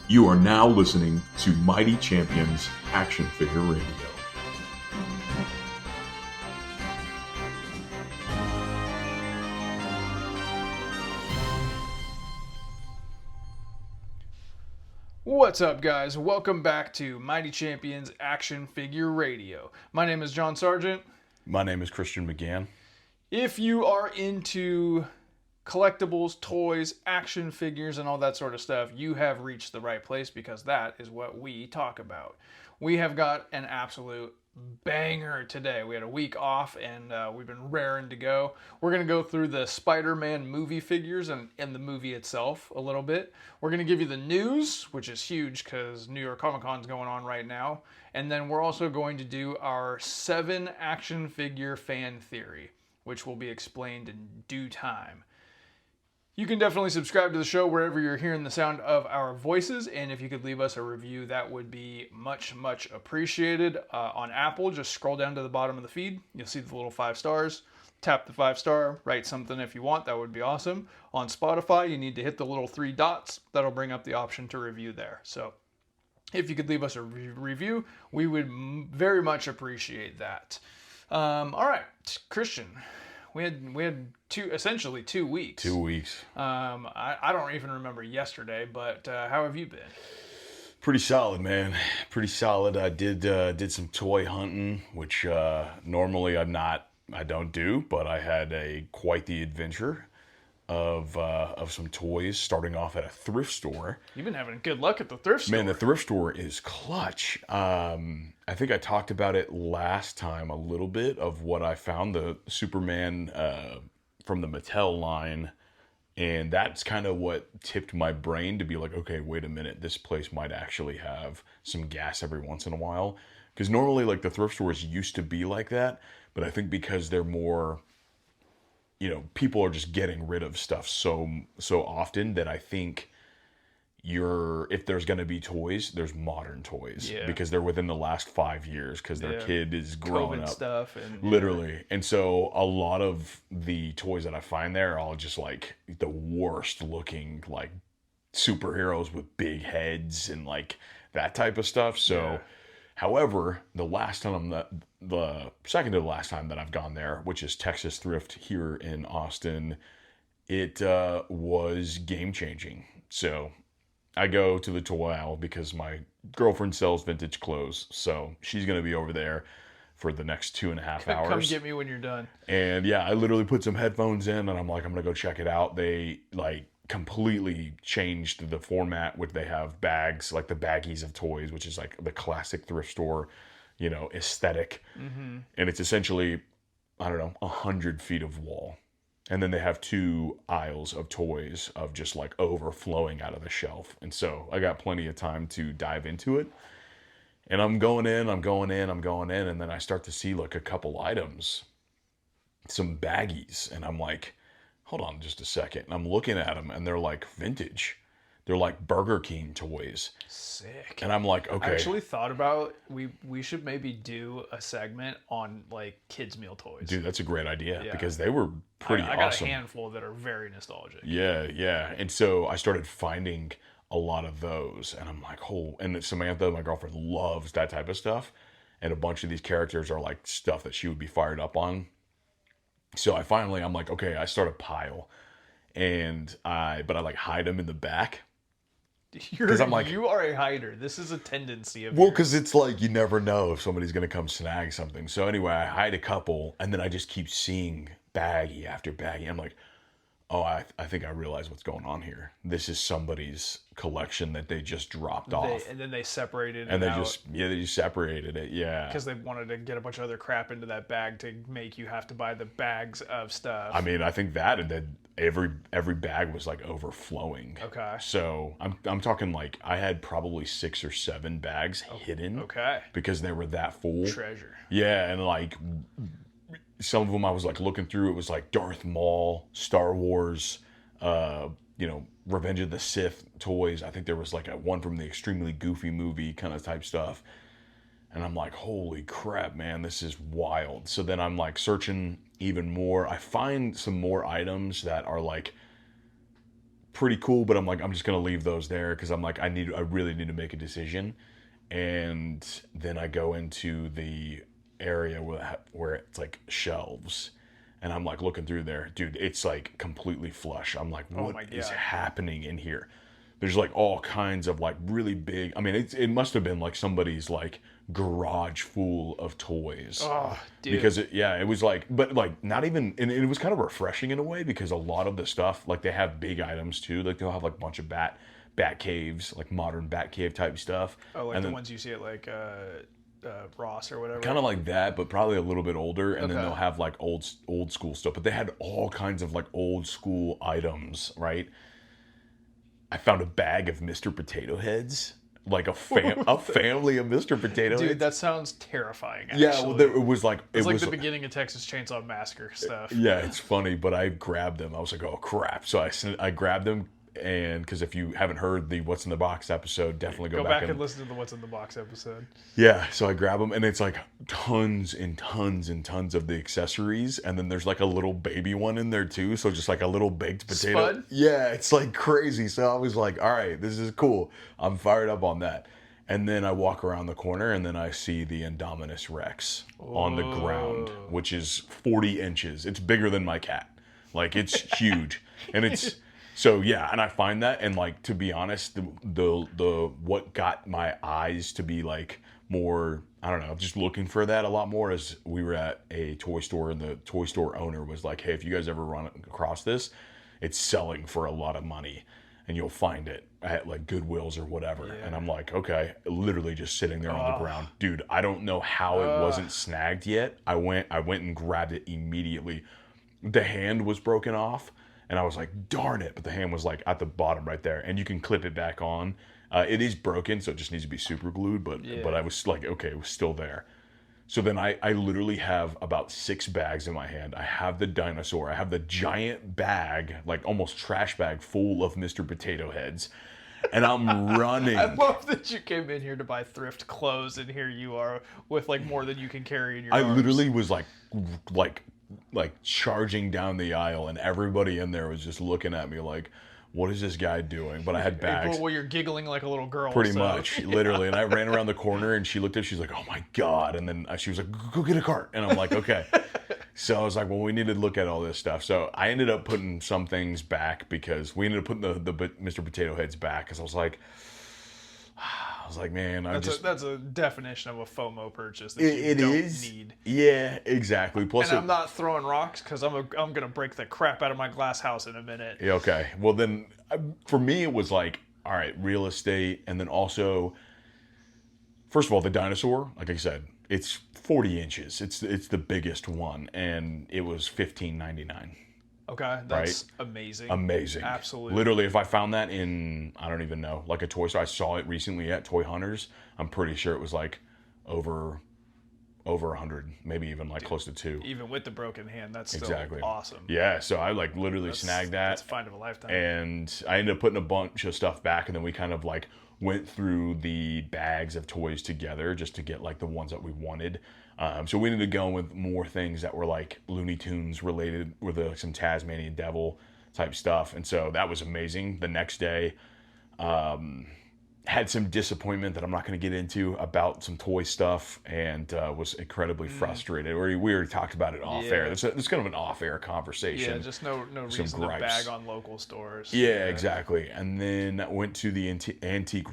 You are now listening to Mighty Champions Action Figure Radio. What's up, guys? Welcome back to Mighty Champions Action Figure Radio. My name is John Sargent. My name is Christian McGann. If you are into collectibles, toys, action figures, and all that sort of stuff, you have reached the right place because that is what we talk about. We have got an absolute banger today. We had a week off and we've been raring to go. We're going to go through the Spider-Man movie figures and the movie itself a little bit. We're going to give you the news, which is huge because New York Comic Con is going on right now. And then we're also going to do our 7 action figure fan theory, which will be explained in due time. You can definitely subscribe to the show wherever you're hearing the sound of our voices, and if you could leave us a review, that would be much, much appreciated. On Apple, just scroll down to the bottom of the feed. You'll see the little 5 stars. Tap the 5 star, write something if you want. That would be awesome. On Spotify, you need to hit the little 3 dots. That'll bring up the option to review there. So if you could leave us a review, we would very much appreciate that. All right, Christian. We had essentially 2 weeks. 2 weeks. I don't even remember yesterday, but how have you been? Pretty solid, man. Pretty solid. I did some toy hunting, which normally I don't do, but I had quite the adventure of some toys, starting off at a thrift store. You've been having good luck at the thrift store. Man, the thrift store is clutch. I think I talked about it last time a little bit of what I found, the Superman from the Mattel line, and that's kind of what tipped my brain to be like, okay, wait a minute, this place might actually have some gas every once in a while. Because normally, like, the thrift stores used to be like that, but I think because they're more, people are just getting rid of stuff so often that I think if there's going to be toys, there's modern toys. Yeah. Because they're within the last 5 years because their kid is growing COVID up. stuff. And, literally. And so a lot of the toys that I find there are all just like the worst looking like superheroes with big heads and like that type of stuff. So, however, the second to the last time that I've gone there, which is Texas Thrift here in Austin, it was game changing. So I go to the toy aisle because my girlfriend sells vintage clothes. So she's going to be over there for the next 2.5 hours. Come get me when you're done. And yeah, I literally put some headphones in and I'm like, I'm going to go check it out. They like completely changed the format, which they have bags, like the baggies of toys, which is like the classic thrift store, aesthetic. Mm-hmm. And it's essentially, 100 feet of wall. And then they have 2 aisles of toys of just like overflowing out of the shelf. And so I got plenty of time to dive into it. And I'm going in. And then I start to see like a couple items, some baggies. And I'm like, hold on just a second. And I'm looking at them and they're like vintage. They're like Burger King toys. Sick. And I'm like, okay. I actually thought about we should maybe do a segment on like kids meal toys. Dude, that's a great idea because they were pretty awesome. I got a handful that are very nostalgic. Yeah. And so I started finding a lot of those and I'm like, and Samantha, my girlfriend, loves that type of stuff. And a bunch of these characters are like stuff that she would be fired up on. So I'm like, okay, I start a pile but I like hide them in the back. Because I'm like, you are a hider. This is a tendency of yours. Because it's like you never know if somebody's going to come snag something. So anyway, I hide a couple, and then I just keep seeing baggie after baggie. I'm like, oh, I think I realize what's going on here. This is somebody's collection that they just dropped off. And then they separated it and they out. they just separated it, yeah. Because they wanted to get a bunch of other crap into that bag to make you have to buy the bags of stuff. I mean, I think that and then every bag was like overflowing. Okay. So I'm talking like I had probably 6 or 7 bags hidden. Okay. Because they were that full. Treasure. Yeah, and like some of them I was like looking through, it was like Darth Maul, Star Wars, Revenge of the Sith toys. I think there was like one from the Extremely Goofy movie kind of type stuff. And I'm like, holy crap, man, this is wild. So then I'm like searching even more. I find some more items that are like pretty cool, but I'm like, I'm just gonna leave those there because I'm like, I really need to make a decision. And then I go into the area where it's like shelves, and I'm like looking through there, dude. It's like completely flush. I'm like, what is happening in here? There's like all kinds of like really big. I mean, it must have been like somebody's like garage full of toys. Oh, dude. Because it was like, but like not even, and it was kind of refreshing in a way because a lot of the stuff, like they have big items too. Like they'll have like a bunch of bat caves, like modern bat cave type stuff. Oh, like the ones you see at like Ross or whatever. Kind of like that, but probably a little bit older. And then they'll have like old school stuff. But they had all kinds of like old school items, right? I found a bag of Mr. Potato Heads, like a family of Mr. Potato Heads. Dude, that sounds terrifying. Actually. Yeah, well, it was like the beginning of Texas Chainsaw Massacre stuff. Yeah, it's funny, but I grabbed them. I was like, oh crap! So I grabbed them, and because if you haven't heard the What's in the Box episode, definitely go back and listen to the What's in the Box episode. Yeah, so I grab them, and it's like tons and tons and tons of the accessories, and then there's like a little baby one in there too, so just like a little baked potato. Spud? Yeah, it's like crazy. So I was like, all right, this is cool. I'm fired up on that. And then I walk around the corner, and then I see the Indominus Rex on the ground, which is 40 inches. It's bigger than my cat. Like, it's huge. And it's... So yeah, and I find that, and like, to be honest, the what got my eyes to be like more, I don't know, just looking for that a lot more is we were at a toy store, and the toy store owner was like, hey, if you guys ever run across this, it's selling for a lot of money, and you'll find it at like Goodwills or whatever. Yeah. And I'm like, okay, literally just sitting there on the ground. Dude, I don't know how it wasn't snagged yet. I went and grabbed it immediately. The hand was broken off. And I was like, darn it. But the hand was like at the bottom right there. And you can clip it back on. It is broken, so it just needs to be super glued. But I was like, okay, it was still there. So then I literally have about 6 bags in my hand. I have the dinosaur. I have the giant bag, like almost trash bag full of Mr. Potato Heads. And I'm running. I love that you came in here to buy thrift clothes, and here you are with like more than you can carry in your arms. I literally was like charging down the aisle, and everybody in there was just looking at me like, what is this guy doing? But I had bags. Well, you're giggling like a little girl. Pretty much, literally. And I ran around the corner, and she looked at it, she's like, oh my God. And then she was like, go get a cart. And I'm like, okay. So I was like, well, we need to look at all this stuff. So I ended up putting some things back, because we ended up putting the Mr. Potato Heads back, because I was like, man, that's a definition of a FOMO purchase that you don't need. Yeah, exactly. Plus, and I'm not throwing rocks, because I'm gonna break the crap out of my glass house in a minute. Yeah, okay. Well, then for me, it was like, all right, real estate, and then also, first of all, the dinosaur. Like I said, it's 40 inches. It's the biggest one, and it was $15.99. Okay, that's amazing. Amazing. Absolutely. Literally, if I found that in, I don't even know, like a toy store, I saw it recently at Toy Hunters. I'm pretty sure it was like over 100, maybe even like close to 2. Even with the broken hand, that's still awesome. Yeah, so I like literally snagged that. That's a find of a lifetime. And I ended up putting a bunch of stuff back, and then we kind of like went through the bags of toys together just to get like the ones that we wanted. So we ended up going with more things that were like Looney Tunes related, with some Tasmanian Devil type stuff. And so that was amazing. The next day, had some disappointment that I'm not going to get into about some toy stuff, and was incredibly frustrated. We already talked about it off air. It's kind of an off air conversation. Yeah, just no reason to bag on local stores. Yeah, exactly. And then I went to the Antique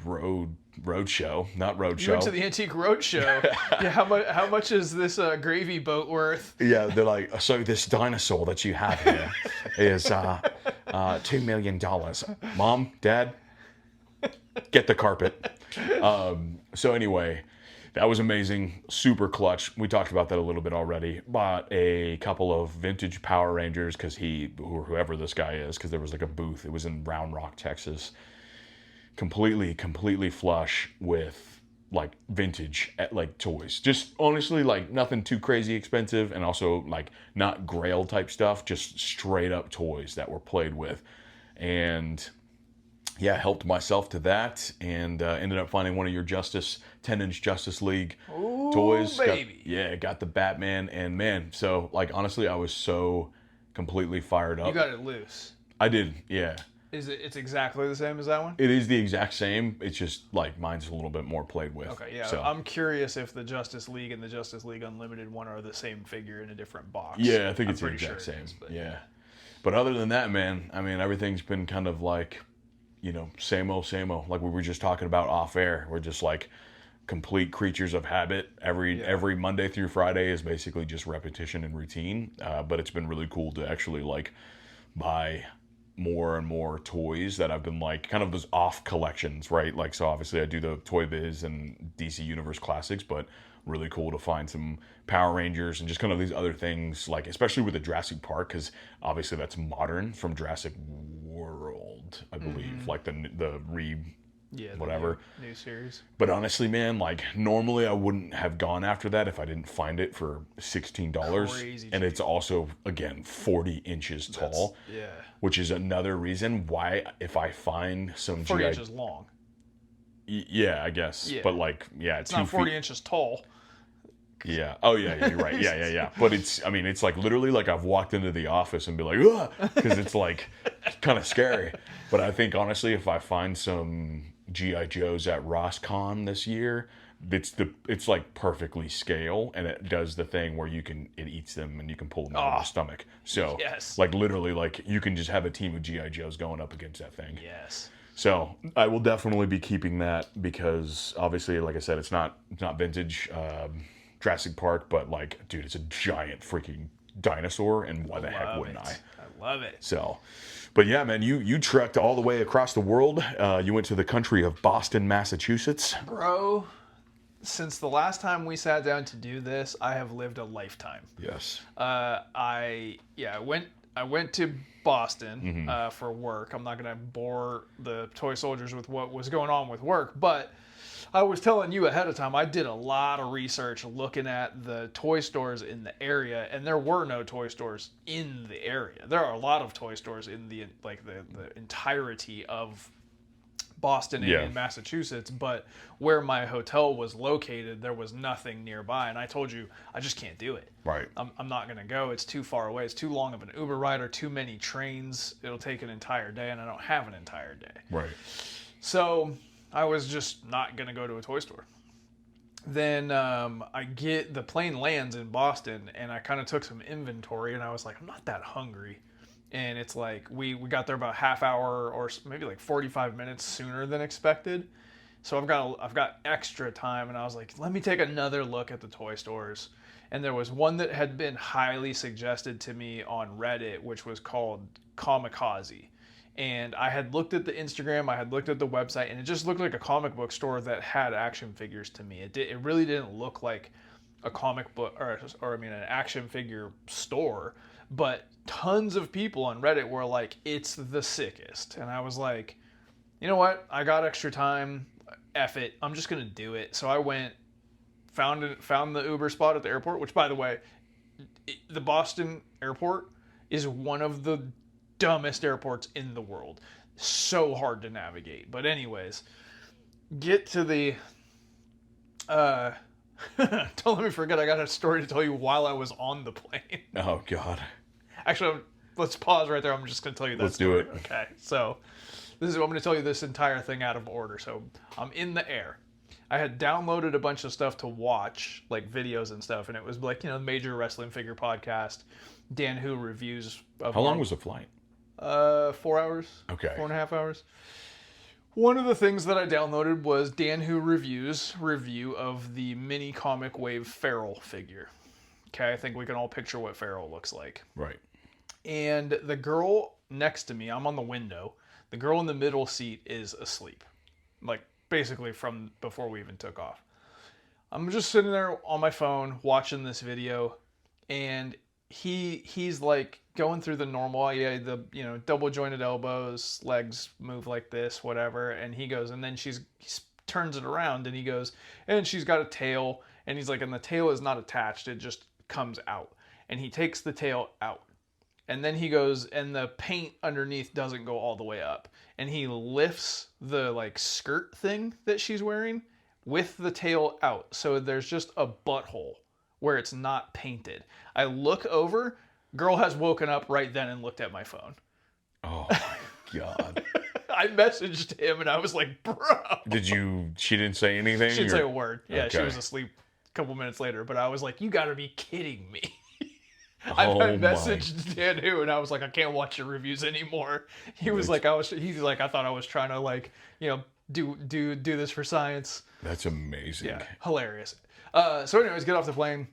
Roadshow, not Roadshow. You went to the Antique Roadshow. Yeah, how much is this gravy boat worth? Yeah, they're like, so this dinosaur that you have here is $2 million. Mom, Dad, get the carpet. So anyway, that was amazing. Super clutch. We talked about that a little bit already. Bought a couple of vintage Power Rangers, because whoever this guy is, because there was like a booth. It was in Round Rock, Texas. Completely flush with like vintage like toys. Just honestly, like nothing too crazy expensive, and also like not Grail type stuff. Just straight up toys that were played with. And yeah, helped myself to that, and ended up finding one of your 10-inch Justice League toys. Baby. Got the Batman, and man, so like honestly, I was so completely fired up. You got it loose. I did, yeah. It's exactly the same as that one? It is the exact same. It's just like mine's a little bit more played with. Okay, yeah. So. I'm curious if the Justice League and the Justice League Unlimited one are the same figure in a different box. Yeah, I think it's the exact same. Is, yeah. But other than that, man, I mean, everything's been kind of like, same old, same old. Like we were just talking about off air. We're just like complete creatures of habit. Every Monday through Friday is basically just repetition and routine. But it's been really cool to actually like buy more and more toys that I've been like kind of those off collections, right? Like, so obviously I do the Toy Biz and DC Universe Classics, but really cool to find some Power Rangers and just kind of these other things, like especially with the Jurassic Park, because obviously that's modern from Jurassic World, I believe, like the whatever new series. But honestly, man, like normally I wouldn't have gone after that if I didn't find it for $16. And it's also again 40 inches tall. Yeah. Which is another reason why if I find some 40 inches long. Yeah, I guess. Yeah. But like, yeah, it's not 40 inches tall. Yeah. Oh yeah, you're right. Yeah. But it's like literally like I've walked into the office and be like, ugh, because it's like kind of scary. But I think honestly, if I find some G.I. Joes at RossCon this year, it's like perfectly scale, and it does the thing where it eats them and you can pull them out of the stomach. So like literally like you can just have a team of G.I. Joes going up against that thing. Yes. So I will definitely be keeping that because obviously, like I said, it's not vintage Jurassic Park, but like, dude, it's a giant freaking dinosaur, and why the heck wouldn't I? I love it. So, but yeah, man, you trekked all the way across the world. You went to the country of Boston, Massachusetts. Bro, since the last time we sat down to do this, I have lived a lifetime. Yes. I went to Boston for work. I'm not going to bore the toy soldiers with what was going on with work, but I was telling you ahead of time, I did a lot of research looking at the toy stores in the area, and there were no toy stores in the area. There are a lot of toy stores in the entirety of Boston and in Massachusetts, but where my hotel was located, there was nothing nearby, and I told you, I just can't do it. Right. I'm not going to go. It's too far away. It's too long of an Uber ride or too many trains. It'll take an entire day, and I don't have an entire day. Right. So I was just not going to go to a toy store. Then the plane lands in Boston, and I kind of took some inventory, and I was like, I'm not that hungry. And it's like, we got there about half hour or maybe like 45 minutes sooner than expected. So I've got extra time, and I was like, let me take another look at the toy stores. And there was one that had been highly suggested to me on Reddit, which was called Kamikaze. And I had looked at the Instagram, I had looked at the website, and it just looked like a comic book store that had action figures to me. It really didn't look like a comic book, an action figure store. But tons of people on Reddit were like, it's the sickest. And I was like, you know what? I got extra time. F it. I'm just going to do it. So I went, found the Uber spot at the airport, which, by the way, the Boston airport is one of the dumbest airports in the world. So hard to navigate. But anyways, get to the... don't let me forget, I got a story to tell you while I was on the plane. Oh, God. Actually, let's pause right there. I'm just going to tell you that story. Let's do it. Okay, so I'm going to tell you this entire thing out of order. So I'm in the air. I had downloaded a bunch of stuff to watch, like videos and stuff, and it was like, major wrestling figure podcast, Dan Who reviews. How long was the flight? 4 hours. Okay. 4.5 hours. One of the things that I downloaded was Dan Who Reviews review of the mini comic wave Feral figure. Okay, I think we can all picture what Feral looks like. Right. And the girl next to me, I'm on the window. The girl in the middle seat is asleep. Like, basically from before we even took off. I'm just sitting there on my phone watching this video, and he's like going through the normal, double jointed elbows, legs move like this, whatever. And he goes, and then he turns it around, and he goes, and she's got a tail, and he's like, and the tail is not attached, it just comes out. And he takes the tail out. And then he goes, and the paint underneath doesn't go all the way up. And he lifts the like skirt thing that she's wearing with the tail out. So there's just a butthole where it's not painted. I look over, girl has woken up right then and looked at my phone. Oh my God. I messaged him and I was like, bro. She didn't say anything? She didn't say a word. Yeah, she Okay. was asleep a couple minutes later, but I was like, you gotta be kidding me. Oh I my. messaged Dan Who and I was like, I can't watch your reviews anymore. He's like, I thought I was trying to like, do this for science. That's amazing. Yeah, hilarious. So anyways, get off the plane,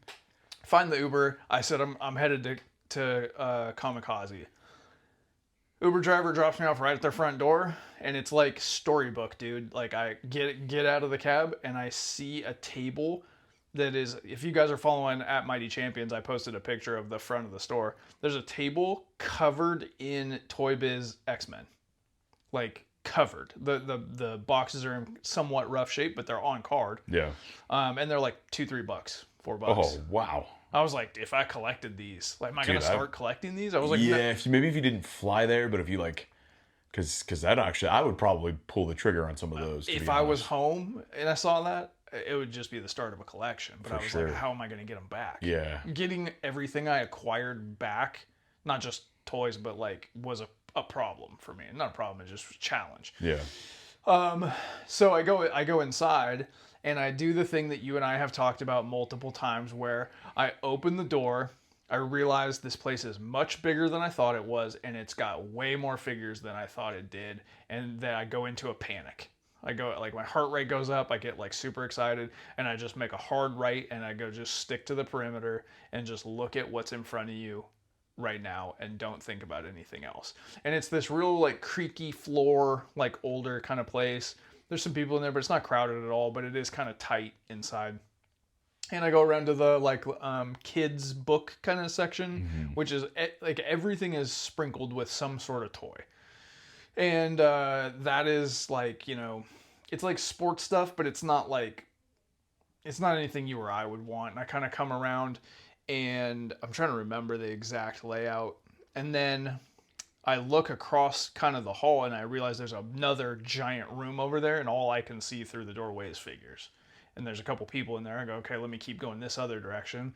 find the Uber. I said I'm headed to Kamikaze. Uber driver drops me off right at their front door, and it's like storybook, dude. Like I get out of the cab and I see a table that is, if you guys are following at Mighty Champions, I posted a picture of the front of the store. There's a table covered in Toy Biz X-Men, like covered. The boxes are in somewhat rough shape, but they're on card. Yeah. And they're like $2-3, $4. Oh, wow. I was like, if I collected these, like, am I gonna start collecting these? I was like, yeah, maybe if you didn't fly there, but if you like, because that actually, I would probably pull the trigger on some of those. If I was home and I saw that, it would just be the start of a collection. But I was like, how am I gonna get them back? Yeah. Getting everything I acquired back, not just toys, but like, was a problem for me. Not a problem, it's just a challenge. Yeah. So I go inside. And I do the thing that you and I have talked about multiple times where I open the door, I realize this place is much bigger than I thought it was, and it's got way more figures than I thought it did, and then I go into a panic. I go, like, my heart rate goes up, I get like super excited, and I just make a hard right, and I go just stick to the perimeter and just look at what's in front of you right now and don't think about anything else. And it's this real like creaky floor, like older kind of place. There's some people in there, but it's not crowded at all, but it is kind of tight inside. And I go around to the like kids book kind of section, which is like everything is sprinkled with some sort of toy. And that is like, it's like sports stuff, but it's not anything you or I would want. And I kind of come around and I'm trying to remember the exact layout. And then I look across kind of the hall and I realize there's another giant room over there, and all I can see through the doorway is figures. And there's a couple people in there. I go, okay, let me keep going this other direction.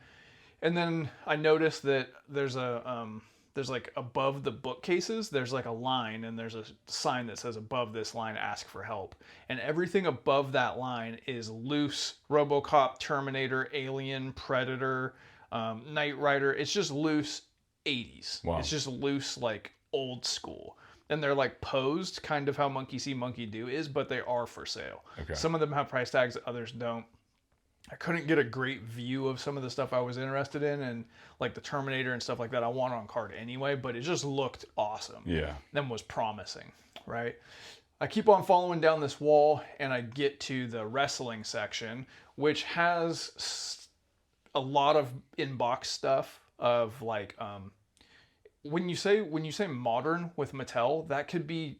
And then I notice that there's like above the bookcases, there's like a line, and there's a sign that says above this line, ask for help. And everything above that line is loose RoboCop, Terminator, Alien, Predator, Knight Rider. It's just loose 80s. Wow. It's just loose, like, old school, and they're like posed kind of how Monkey See Monkey Do is, but they are for sale. Okay. Some of them have price tags, others don't. I couldn't get a great view of some of the stuff I was interested in, and like the Terminator and stuff like that I want on card anyway, but it just looked awesome. Yeah. Then was promising, right? I keep on following down this wall and I get to the wrestling section, which has a lot of in-box stuff of like when you say modern with Mattel, that could be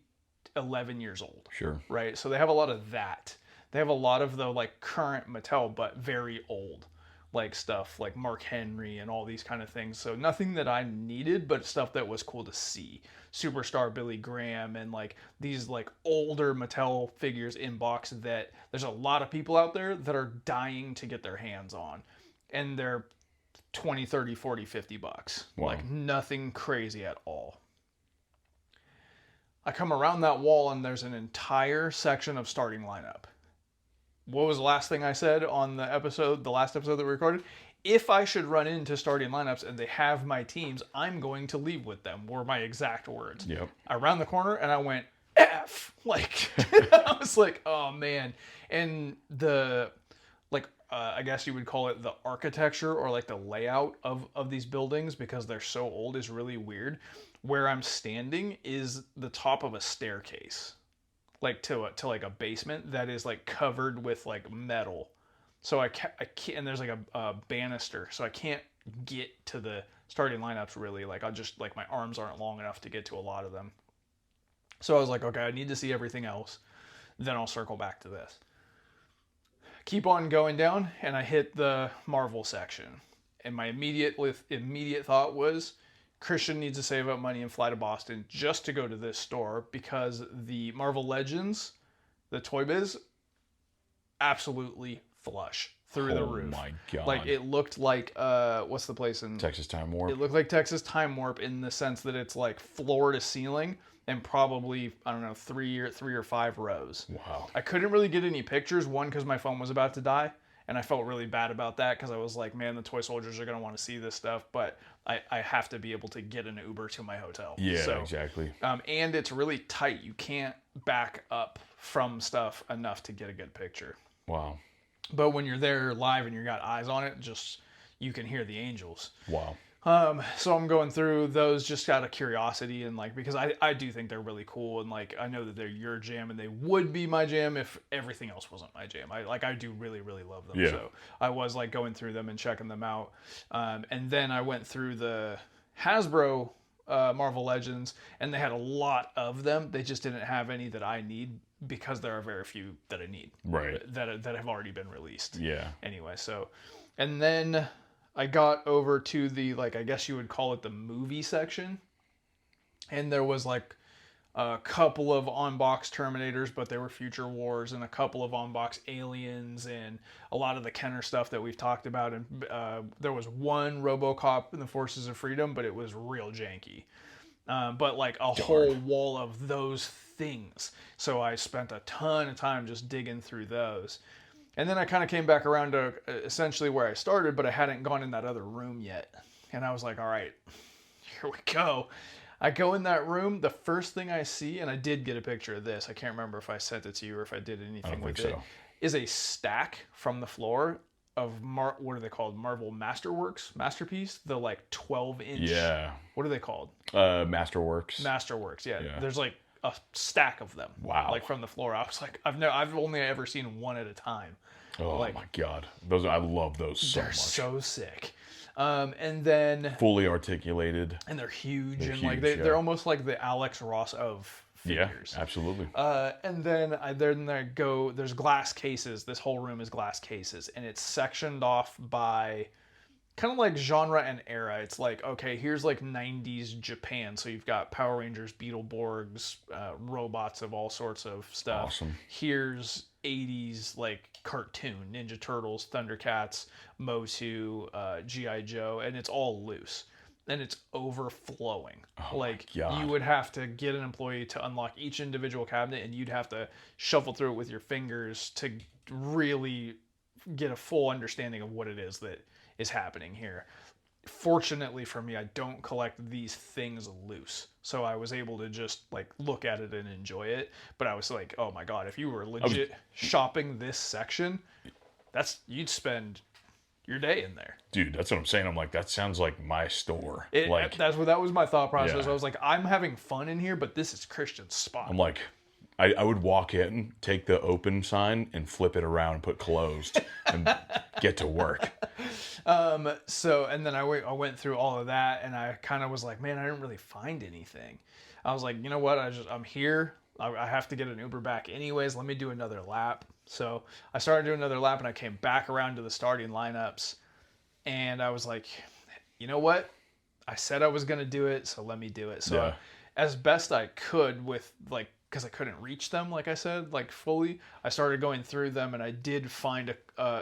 11 years old. Sure. Right? So they have a lot of that. They have a lot of the like current Mattel, but very old, like stuff like Mark Henry and all these kind of things. So nothing that I needed, but stuff that was cool to see. Superstar Billy Graham and like these like older Mattel figures in box that there's a lot of people out there that are dying to get their hands on. And they're 20, 30, 40, 50 bucks. Wow. Like nothing crazy at all. I come around that wall and there's an entire section of starting lineup. What was the last thing I said on the last episode that we recorded? If I should run into starting lineups and they have my teams, I'm going to leave with them, were my exact words. Yep. I round the corner and I went, F! Like, I was like, oh man. And I guess you would call it the architecture or like the layout of these buildings, because they're so old, is really weird. Where I'm standing is the top of a staircase, like to like a basement that is like covered with like metal. So I can't, and there's like a banister, so I can't get to the starting lineups really. Like I'll just, like my arms aren't long enough to get to a lot of them. So I was like, okay, I need to see everything else. Then I'll circle back to this. Keep on going down, and I hit the Marvel section. And my immediate thought was, Christian needs to save up money and fly to Boston just to go to this store, because the Marvel Legends, the Toy Biz, absolutely flush through the roof. Oh my God. Like it looked like, what's the place in... Texas Time Warp. It looked like Texas Time Warp in the sense that it's like floor to ceiling. and probably, I don't know, three or five rows. Wow. I couldn't really get any pictures, one, because my phone was about to die, and I felt really bad about that because I was like, man, the toy soldiers are going to want to see this stuff, but I have to be able to get an Uber to my hotel. Yeah, so, exactly. And it's really tight. You can't back up from stuff enough to get a good picture. Wow. But when you're there live and you got eyes on it, just you can hear the angels. Wow. So I'm going through those just out of curiosity and like, because I do think they're really cool, and like I know that they're your jam and they would be my jam if everything else wasn't my jam. I do really, really love them. Yeah. So I was like going through them and checking them out. And then I went through the Hasbro Marvel Legends, and they had a lot of them. They just didn't have any that I need because there are very few that I need. Right. That have already been released. Yeah. Anyway, so, and then I got over to the, like, I guess you would call it the movie section. And there was like a couple of on-box Terminators, but they were Future Wars, and a couple of on-box Aliens, and a lot of the Kenner stuff that we've talked about. And there was one RoboCop in the Forces of Freedom, but it was real janky. But like a whole wall of those things. So I spent a ton of time just digging through those. And then I kind of came back around to essentially where I started, but I hadn't gone in that other room yet. And I was like, all right, here we go. I go in that room. The first thing I see, and I did get a picture of this, I can't remember if I sent it to you or if I did anything with it, is a stack from the floor of, what are they called? Marvel Masterpiece? The like 12-inch. Yeah. What are they called? Masterworks. Yeah. There's like a stack of them. Wow. Like from the floor. I was like, I've only ever seen one at a time. Oh like, my God. I love those so much. They're so sick. And then fully articulated. And they're huge. They're and huge, like they're almost like the Alex Ross of figures. Yeah, absolutely. And then there's glass cases. This whole room is glass cases, and it's sectioned off by kind of like genre and era. It's like, okay, here's like 90s Japan. So you've got Power Rangers, Beetleborgs, robots of all sorts of stuff. Awesome. Here's 80s like cartoon, Ninja Turtles, Thundercats, Motu, G.I. Joe, and it's all loose. And it's overflowing. Oh like my God. You would have to get an employee to unlock each individual cabinet, and you'd have to shuffle through it with your fingers to really get a full understanding of what it is that is happening here. Fortunately for me, I don't collect these things loose, so I was able to just like look at it and enjoy it. But I was like, oh my God, if you were legit shopping this section, you'd spend your day in there. Dude, that's what I'm saying. I'm like, that sounds like my store. That was my thought process. Yeah. I was like, I'm having fun in here, but this is Christian's spot. I'm like, I would walk in, take the open sign, and flip it around and put closed and get to work. So, and then I went through all of that, and I kind of was like, man, I didn't really find anything. I was like, you know what? I'm here. I have to get an Uber back anyways. Let me do another lap. So I started doing another lap, and I came back around to the starting lineups, and I was like, you know what? I said I was going to do it, so let me do it. So as best I could with like, because I couldn't reach them, like I said, like fully, I started going through them, and I did find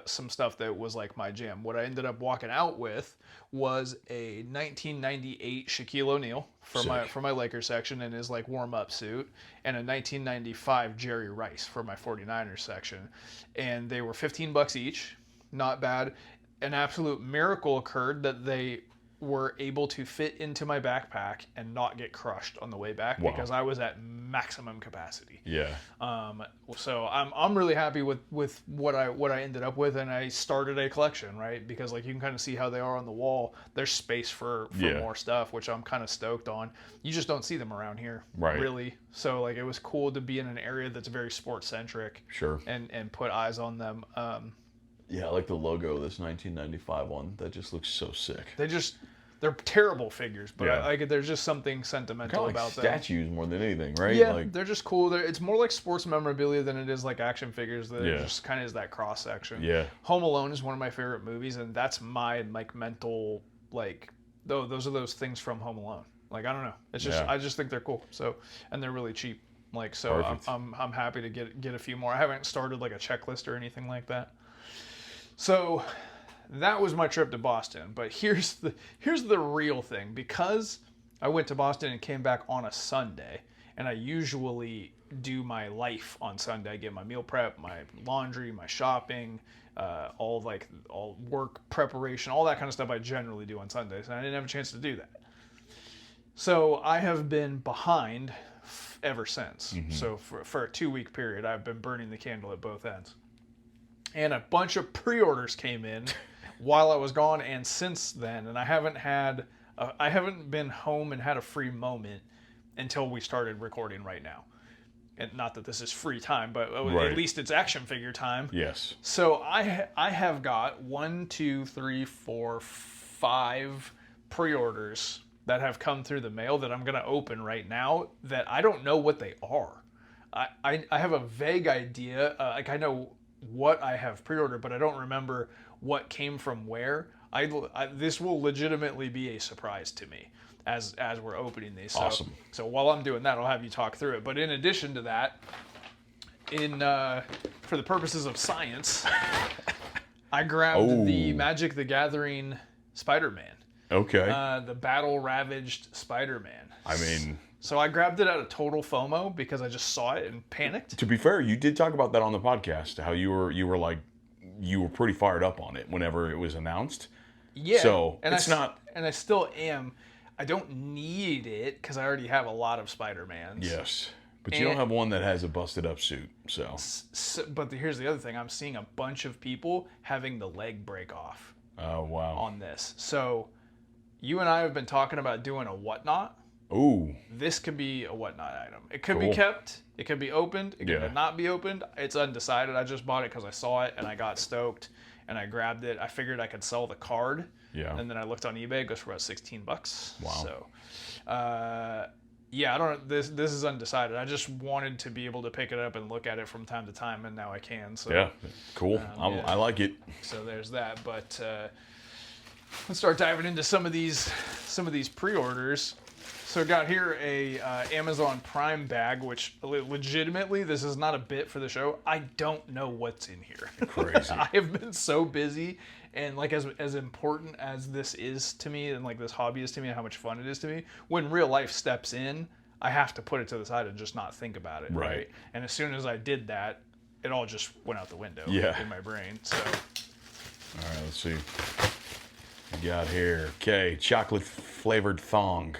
some stuff that was like my jam. What I ended up walking out with was a 1998 Shaquille O'Neal for my Lakers section in his like warm-up suit, and a 1995 Jerry Rice for my 49ers section, and they were $15 each. Not bad. An absolute miracle occurred that they were able to fit into my backpack and not get crushed on the way back because I was at maximum capacity. Yeah. So I'm really happy with what I ended up with, and I started a collection, right? Because like you can kind of see how they are on the wall. There's space for more stuff, which I'm kind of stoked on. You just don't see them around here, right? Really. So like it was cool to be in an area that's very sports centric. Sure. And put eyes on them. Yeah, I like the logo of this 1995 one. That just looks so sick. They're terrible figures, but there's just something sentimental about them. Statues more than anything, right? Yeah, they're just cool. It's more like sports memorabilia than it is like action figures. That just kind of is that cross section. Yeah. Home Alone is one of my favorite movies, and that's my like mental like. Those are those things from Home Alone. Like I don't know. It's just I just think they're cool. So and they're really cheap. Like so, I'm happy to get a few more. I haven't started like a checklist or anything like that. So that was my trip to Boston, but here's the real thing. Because I went to Boston and came back on a Sunday, and I usually do my life on Sunday. I get my meal prep, my laundry, my shopping, all work preparation, all that kind of stuff I generally do on Sundays, and I didn't have a chance to do that. So I have been behind ever since. So for a 2-week period, I've been burning the candle at both ends. And a bunch of pre-orders came in while I was gone and since then, and I haven't been home and had a free moment until we started recording right now. And not that this is free time, but at least it's action figure time. Yes. So I have got 5 pre-orders that have come through the mail that I'm going to open right now that I don't know what they are. I have a vague idea. I know what I have pre-ordered, but I don't remember what came from where. This will legitimately be a surprise to me as we're opening these. Awesome. So while I'm doing that, I'll have you talk through it. But in addition to that, for the purposes of science, I grabbed the Magic the Gathering Spider-Man. Okay. The battle-ravaged Spider-Man. I mean... So I grabbed it out of total FOMO because I just saw it and panicked. To be fair, you did talk about that on the podcast, how you were pretty fired up on it whenever it was announced. Yeah. So and it's not... And I still am. I don't need it because I already have a lot of Spider-Mans. Yes. But you don't have one that has a busted up suit, so... But here's the other thing. I'm seeing a bunch of people having the leg break off. Oh, wow. On this. So you and I have been talking about doing a whatnot. Ooh. This could be a whatnot item. It could be kept. It could be opened. It could not be opened. It's undecided. I just bought it because I saw it and I got stoked and I grabbed it. I figured I could sell the card. Yeah. And then I looked on eBay. It goes for about $16. Wow. So, yeah, I don't. This is undecided. I just wanted to be able to pick it up and look at it from time to time, and now I can. So yeah, cool. I like it. So there's that. But let's start diving into some of these pre-orders. So I got here a Amazon Prime bag, which legitimately, this is not a bit for the show. I don't know what's in here. Crazy. I have been so busy, and like as important as this is to me, and like this hobby is to me, and how much fun it is to me, when real life steps in, I have to put it to the side and just not think about it. Right. And as soon as I did that, it all just went out the window in my brain. So. All right, let's see. We got here. Okay, chocolate flavored thong.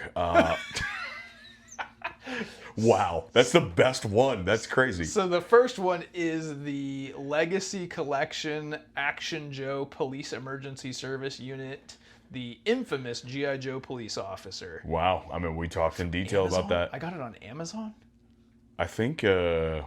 Wow, that's the best one. That's crazy. So the first one is the Legacy Collection Action Joe Police Emergency Service Unit, the infamous G.I. Joe police officer. Wow, I mean, we talked in detail about that. I got it on Amazon? I think, yeah,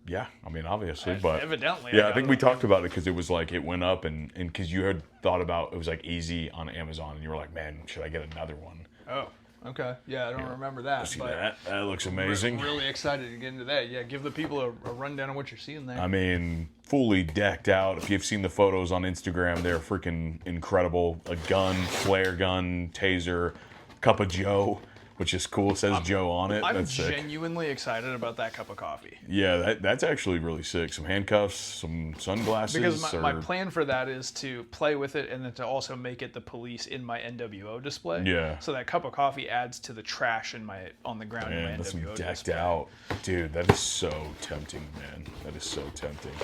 I mean, obviously, but evidently, yeah, I think we talked about it because it was like it went up, and because you had thought about it was like easy on Amazon, and you were like, man, should I get another one? Oh, okay, yeah, I don't remember that. See that? That looks amazing. Really excited to get into that. Yeah, give the people a rundown of what you're seeing there. I mean, fully decked out. If you've seen the photos on Instagram, they're freaking incredible. A gun, flare gun, taser, cup of Joe, which is cool. It says Joe on it. I'm genuinely excited about that cup of coffee. Yeah, that's actually really sick. Some handcuffs, some sunglasses. Because my plan for that is to play with it and then to also make it the police in my NWO display. Yeah. So that cup of coffee adds to the trash on the ground in my NWO display. That's decked out. Dude, that is so tempting, man. That is so tempting.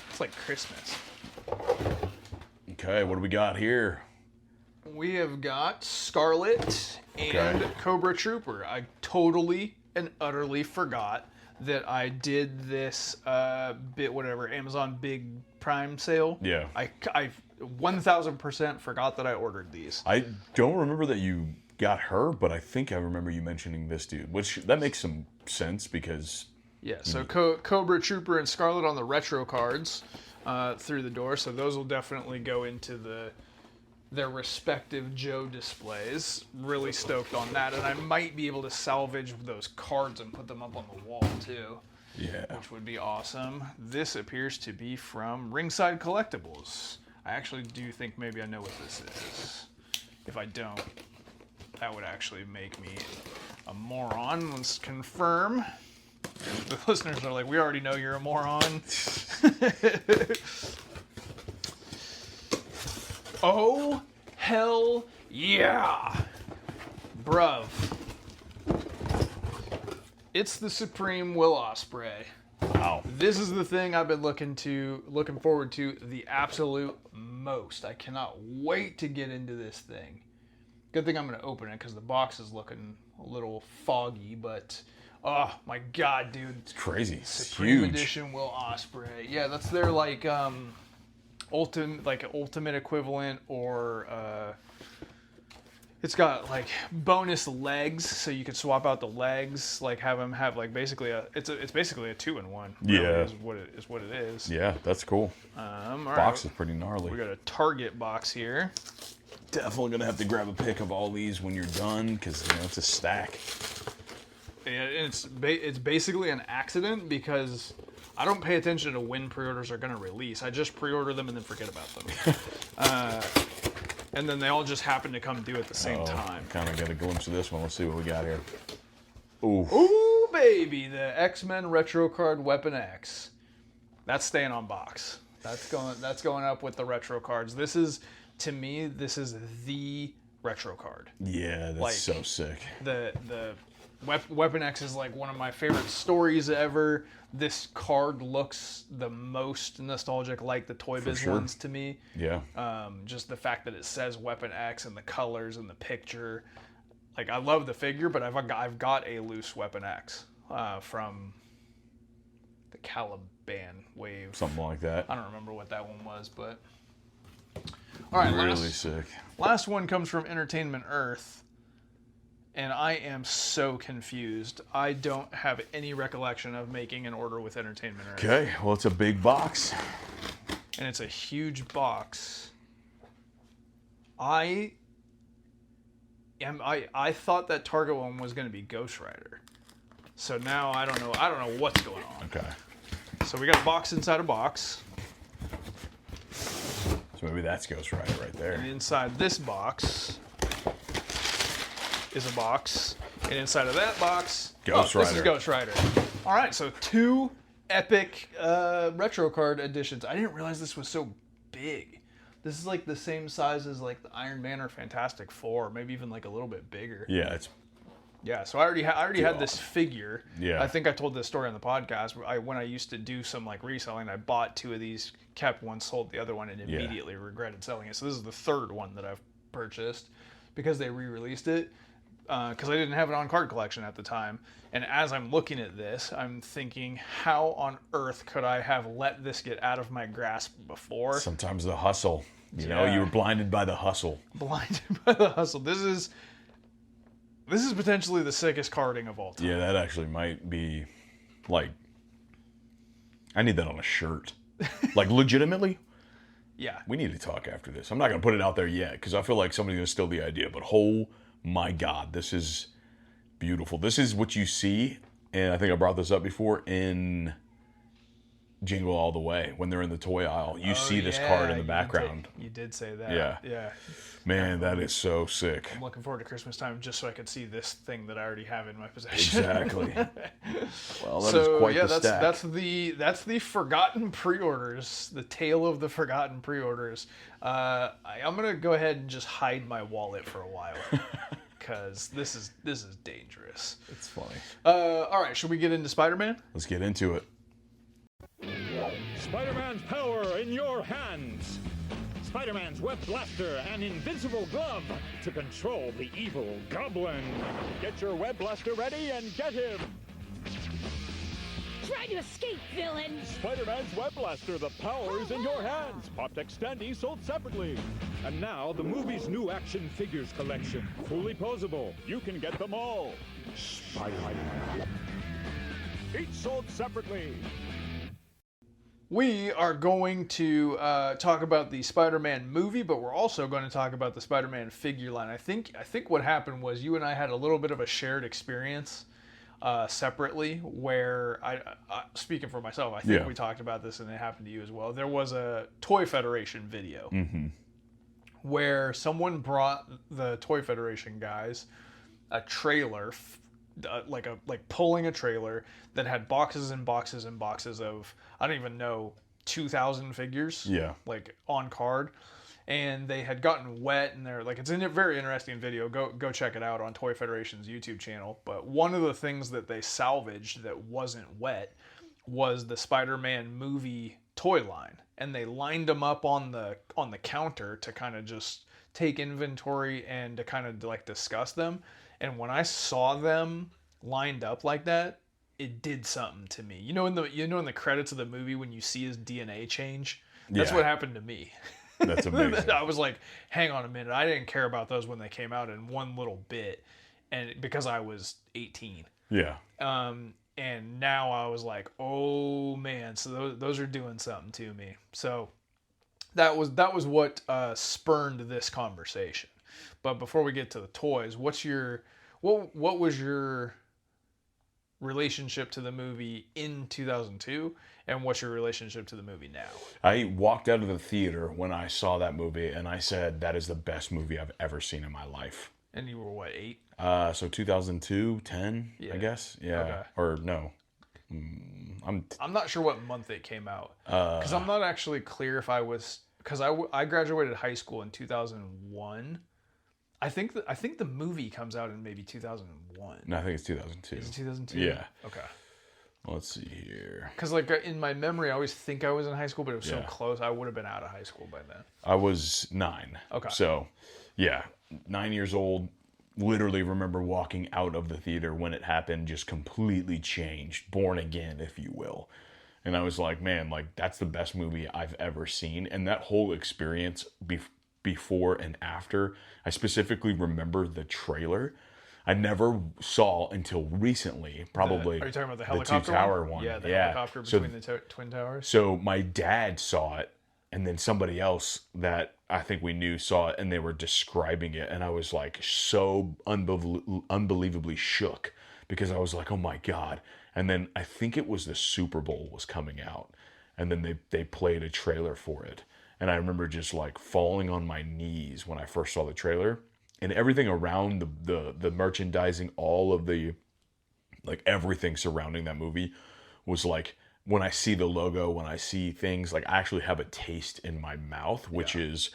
It's like Christmas. Okay, what do we got here? We have got Scarlet and Cobra Trooper. I totally and utterly forgot that I did this Amazon Big Prime sale. Yeah. I 1000% forgot that I ordered these. I don't remember that you got her, but I think I remember you mentioning this dude, which that makes some sense because... Yeah, so Cobra Trooper and Scarlet on the retro cards through the door, so those will definitely go into their respective Joe displays. Really stoked on that, and I might be able to salvage those cards and put them up on the wall too. Yeah. Which would be awesome. This appears to be from Ringside Collectibles. I actually do think maybe I know what this is. If I don't, that would actually make me a moron. Let's confirm. The listeners are like, we already know you're a moron. Oh, hell yeah. Bruv. It's the Supreme Will Ospreay. Wow. This is the thing I've been looking forward to the absolute most. I cannot wait to get into this thing. Good thing I'm going to open it because the box is looking a little foggy, but oh my god, dude. It's crazy. It's Supreme huge. Edition Will Ospreay. Yeah, that's their like ultimate equivalent, or it's got like bonus legs, so you could swap out the legs, like have them have like basically it's basically a 2-in-1. Yeah, is what it is. Yeah, that's cool. All Box right. is pretty gnarly. We got a Target box here. Definitely gonna have to grab a pic of all these when you're done, because it's a stack. And it's basically an accident because I don't pay attention to when pre-orders are going to release. I just pre-order them and then forget about them. And then they all just happen to come due at the same time. Kind of got a glimpse of this one. Let's see what we got here. Ooh. Ooh, baby, the X-Men retro card Weapon X. That's staying on box. That's going up with the retro cards. This is, to me, the retro card. Yeah, that's like, so sick. The Weapon X is like one of my favorite stories ever. This card looks the most nostalgic, like the Toy Biz ones to me. Yeah. Just the fact that it says Weapon X and the colors and the picture. Like, I love the figure, but I've got a loose Weapon X from the Caliban wave. Something like that. I don't remember what that one was, but all right. Really sick. Last one comes from Entertainment Earth. And I am so confused. I don't have any recollection of making an order with Entertainment Earth. Okay, well, it's a big box. And it's a huge box. I thought that Target one was going to be Ghost Rider. So now I don't know what's going on. Okay. So we got a box inside a box. So maybe that's Ghost Rider right there. And inside this box is a box, and inside of that box, Ghost Rider. This is Ghost Rider. All right, so 2 epic retro card editions. I didn't realize this was so big. This is like the same size as like the Iron Man or Fantastic Four, maybe even like a little bit bigger. Yeah, it's So I already had this figure. Yeah. I think I told this story on the podcast. When I used to do some like reselling, I bought 2 of these, kept one, sold the other one, and immediately regretted selling it. So this is the 3rd one that I've purchased because they re-released it. Because I didn't have it on card collection at the time. And as I'm looking at this, I'm thinking, how on earth could I have let this get out of my grasp before? sometimes the hustle. You know, you were blinded by the hustle. Blinded by the hustle. This is potentially the sickest carding of all time. Yeah, that actually might be, like, I need that on a shirt. Like, legitimately, Yeah. we need to talk after this. I'm not going to put it out there yet, because I feel like somebody's going to steal the idea, but my God, this is beautiful. This is what you see, and I think I brought this up before, in Jingle All the Way, when they're in the toy aisle. You see this card in the background. You did say that. Yeah. Yeah. Man, that is so sick. I'm looking forward to Christmas time just so I could see this thing that I already have in my possession. Exactly. Well, that is quite the stack. That's the forgotten pre-orders, the tale of the forgotten pre-orders. I'm gonna go ahead and just hide my wallet for a while because this is dangerous. It's funny. All right, should we get into Spider-Man? Let's get into it. Spider-Man's power in your hands. Spider-Man's web blaster and invincible glove to control the evil Goblin. Get your web blaster ready and get him. Try to escape, villain! Spider-Man's web blaster, the power is in your hands. Pop-Tech standees sold separately. And now, the movie's new action figures collection. Fully posable. You can get them all. Spider-Man. Each sold separately. We are going to talk about the Spider-Man movie, but we're also going to talk about the Spider-Man figure line. I think what happened was you and I had a little bit of a shared experience separately, where I speaking for myself, I think we talked about this and it happened to you as well. There was a Toy Federation video where someone brought the Toy Federation guys a trailer, like pulling a trailer that had boxes and boxes and boxes of, I don't even know, 2,000 figures, like on card. and they had gotten wet, and they're like, it's a very interesting video. Go check it out on Toy Federation's YouTube channel. But one of the things that they salvaged that wasn't wet was the Spider-Man movie toy line, and they lined them up on the counter to kind of just take inventory and to kind of like discuss them. And when I saw them lined up like that, it did something to me. In the credits of the movie when you see his DNA change, that's what happened to me. That's amazing. I was like, hang on a minute. I didn't care about those when they came out in one little bit, and because I was 18. Yeah. And now I was like, oh man, so those are doing something to me. So that was what spurned this conversation. But before we get to the toys, what was your relationship to the movie in 2002, and what's your relationship to the movie now? I walked out of the theater when I saw that movie, and I said, that is the best movie I've ever seen in my life. And you were what, 8? So 2000, 10, Yeah. I guess. Yeah. Okay. Or no. I'm not sure what month it came out, because I'm not actually clear if I was, because I graduated high school in 2001. I think the movie comes out in maybe 2001. No, I think it's 2002. Is it 2002? Yeah. Okay. Let's see here. Because like in my memory, I always think I was in high school, but it was so Yeah. close. I would have been out of high school by then. I was 9. Okay. So, yeah, 9 years old. Literally remember walking out of the theater when it happened, just completely changed, born again, if you will. And I was like, man, like that's the best movie I've ever seen. And that whole experience before and after, I specifically remember the trailer. I never saw until recently, probably. Are you talking about the helicopter two tower one? Yeah, the helicopter between the twin towers. So my dad saw it, and then somebody else that I think we knew saw it, and they were describing it, and I was like so unbelievably shook, because I was like, oh my God. And then I think it was the Super Bowl was coming out, and then they played a trailer for it. And I remember just like falling on my knees when I first saw the trailer, and everything around the merchandising, all of the, like everything surrounding that movie was like, when I see the logo, when I see things, like I actually have a taste in my mouth, which is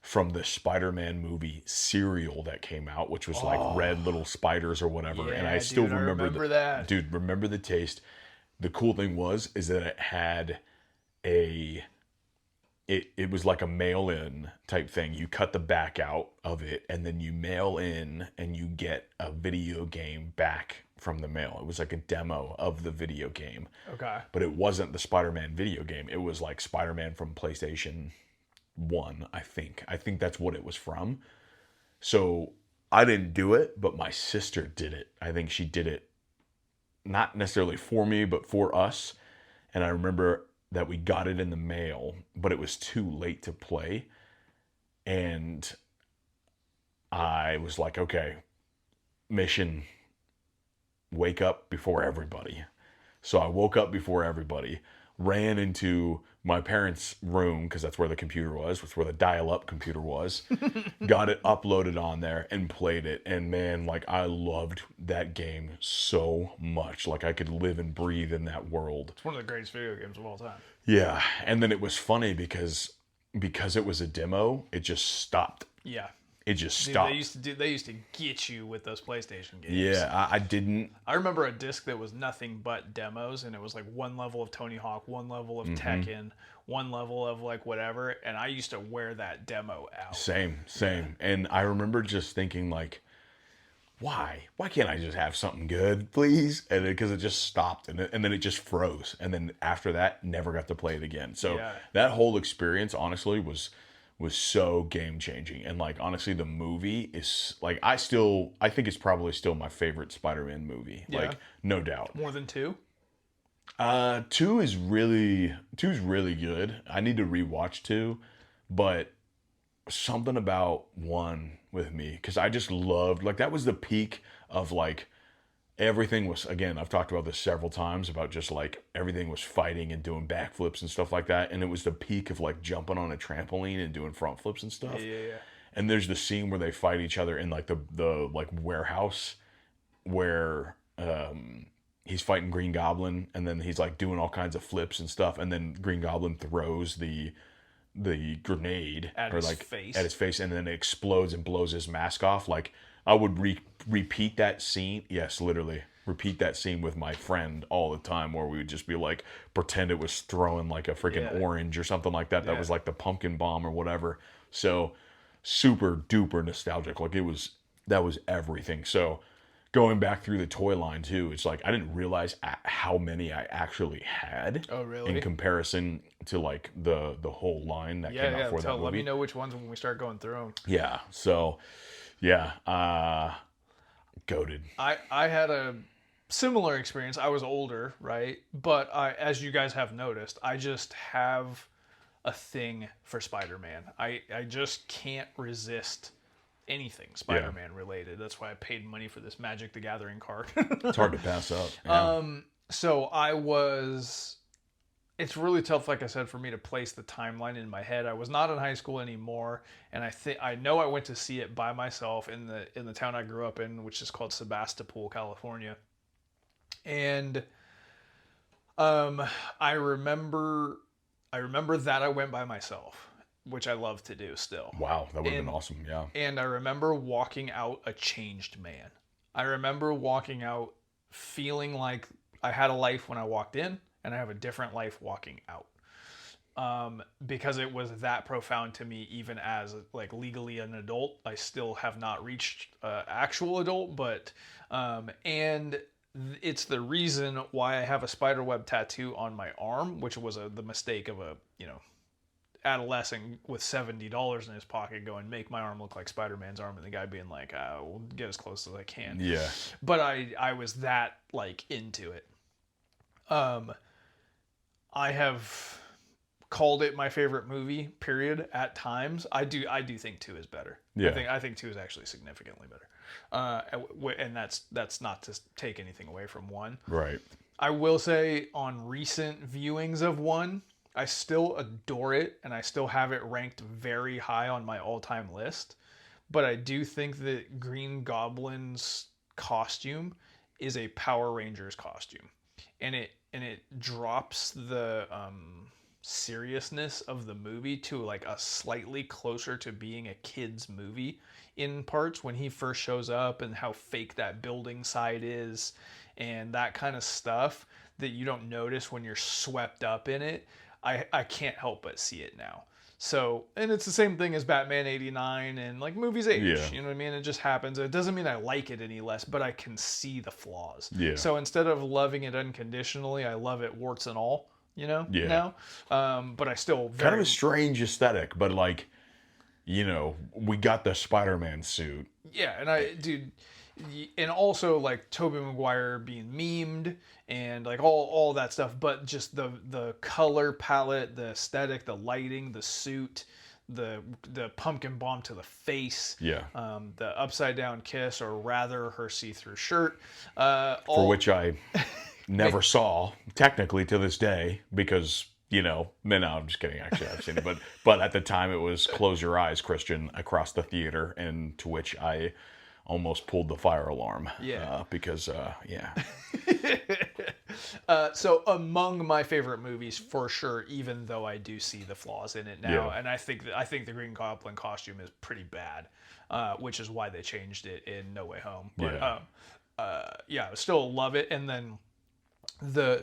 from the Spider-Man movie cereal that came out, which was like red little spiders or whatever. Yeah, And I still dude, I remember that. Dude, remember the taste. The cool thing is that it had it was like a mail-in type thing. You cut the back out of it, and then you mail in, and you get a video game back from the mail. It was like a demo of the video game. Okay. But it wasn't the Spider-Man video game. It was like Spider-Man from PlayStation 1, I think. I think that's what it was from. So I didn't do it, but my sister did it. I think she did it not necessarily for me, but for us. And I remember that we got it in the mail, but it was too late to play. And I was like, okay, mission, wake up before everybody. So I woke up before everybody, ran into my parents' room, because that's where the computer was, that's where the dial-up computer was, got it uploaded on there and played it. And man, like I loved that game so much. Like I could live and breathe in that world. It's one of the greatest video games of all time. Yeah. And then it was funny because it was a demo, it just stopped. Yeah. It just Dude, stopped. they used to get you with those PlayStation games. Yeah, I didn't. I remember a disc that was nothing but demos, and it was like one level of Tony Hawk, one level of Tekken, one level of like whatever, and I used to wear that demo out. Same. And I remember just thinking like, why can't I just have something good, please? And because it just stopped, and then it just froze, and then after that, never got to play it again. So that whole experience, honestly, was so game changing. And like honestly, the movie is like I think it's probably still my favorite Spider-Man movie. Yeah. Like no doubt. More than 2? 2 is really good. I need to rewatch 2, but something about 1 with me, because I just loved, like that was the peak of like everything was, again, I've talked about this several times about just like everything was fighting and doing backflips and stuff like that. And it was the peak of like jumping on a trampoline and doing front flips and stuff. Yeah. And there's the scene where they fight each other in like the like warehouse where he's fighting Green Goblin, and then he's like doing all kinds of flips and stuff. And then Green Goblin throws the the grenade At or his like face. at his face, and then it explodes and blows his mask off. Like I would repeat that scene. Yes, literally repeat that scene with my friend all the time, where we would just be like pretend it was throwing like a freaking orange or something like that. That was like the pumpkin bomb or whatever. So super duper nostalgic. Like that was everything. So going back through the toy line too, it's like I didn't realize how many I actually had. Oh, really? In comparison to like the whole line that came out for that movie. Let me know which ones when we start going through them. Yeah. So, yeah. Goated. I had a similar experience. I was older, right? But as you guys have noticed, I just have a thing for Spider-Man. I just can't resist anything Spider-Man related. That's why I paid money for this Magic the Gathering card. It's hard to pass up. Yeah. So it's really tough, like I said, for me to place the timeline in my head. I was not in high school anymore, and I know I went to see it by myself in the town I grew up in, which is called Sebastopol, California. And I remember that I went by myself, which I love to do still. Wow, that would have been awesome, yeah. And I remember walking out a changed man. I remember walking out feeling like I had a life when I walked in, and I have a different life walking out. Because it was that profound to me, even as like legally an adult. I still have not reached actual adult, but and it's the reason why I have a spiderweb tattoo on my arm, which was the mistake of a adolescent with $70 in his pocket going, make my arm look like Spider-Man's arm, and the guy being like, we'll get as close as I can. Yeah. But I was that like into it. I have called it my favorite movie, period, at times. I do think 2 is better. Yeah. I think 2 is actually significantly better. And that's not to take anything away from 1. Right. I will say on recent viewings of 1, I still adore it, and I still have it ranked very high on my all-time list. But I do think that Green Goblin's costume is a Power Rangers costume. And it drops the seriousness of the movie to like a slightly closer to being a kid's movie in parts when he first shows up, and how fake that building side is and that kind of stuff that you don't notice when you're swept up in it. I can't help but see it now. So, and it's the same thing as Batman 89 and like movies age, you know what I mean? It just happens. It doesn't mean I like it any less, but I can see the flaws. Yeah. So instead of loving it unconditionally, I love it warts and all, now. But I still kind of a strange aesthetic, but like, we got the Spider-Man suit. Yeah, and and also like Tobey Maguire being memed and like all that stuff, but just the color palette, the aesthetic, the lighting, the suit, the pumpkin bomb to the face, the upside down kiss, or rather her see-through shirt, for which I never saw technically to this day, because no, I'm just kidding. Actually, I've seen it, but at the time it was "Close Your Eyes, Christian" across the theater, and to which I almost pulled the fire alarm. Because. So among my favorite movies for sure, even though I do see the flaws in it now, and I think the Green Goblin costume is pretty bad, which is why they changed it in No Way Home. But I still love it. And then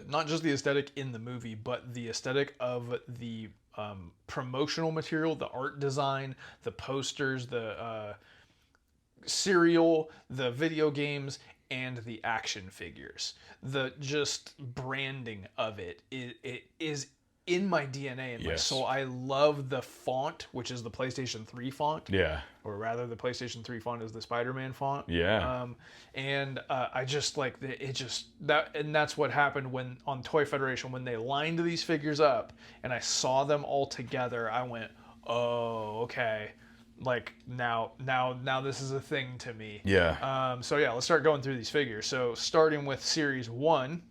not just the aesthetic in the movie, but the aesthetic of the promotional material, the art design, the posters, the cereal, the video games, and the action figures. The just branding of it is in my DNA and my soul. I love the font, which is the PlayStation 3 font. Yeah. Or rather, the PlayStation 3 font is the Spider-Man font. Yeah. I just like and that's what happened when on Toy Federation, when they lined these figures up and I saw them all together, I went, oh, okay. Like now this is a thing to me. Yeah. Let's start going through these figures. So starting with Series 1,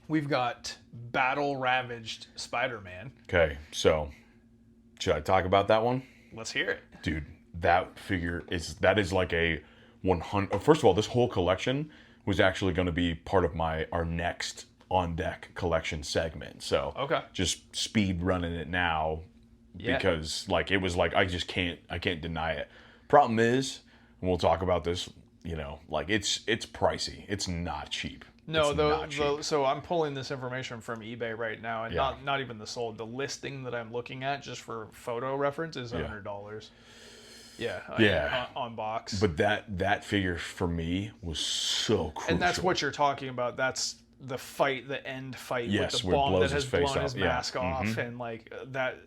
we've got Battle Ravaged Spider-Man. Okay, so should I talk about that one? Let's hear it. Dude, that figure is like a 100. First of all, this whole collection was actually going to be part of our next on deck collection segment. So okay, just speed running it now. Yeah. because like it was like I can't deny it. Problem is, and we'll talk about this, you know, like it's pricey. It's not cheap. No, It's not cheap. so I'm pulling this information from eBay right now, and Yeah. not even the sold. The listing that I'm looking at, just for photo reference, is $100. Yeah, Yeah. on box. But that figure for me was so crucial. And that's what you're talking about. That's the fight, the end fight Yes, with the where it bomb blows that has his face blown his off. Yeah. mask off, and like that.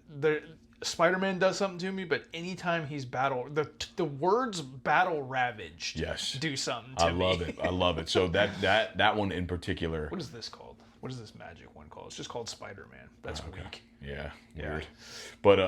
Spider-Man does something to me, but anytime he's the words "battle ravaged" Yes. do something to me. I love it. I love it. So that one in particular. What is this called? What is this magic one called? It's just called Spider-Man. That's weak. Yeah, weird. But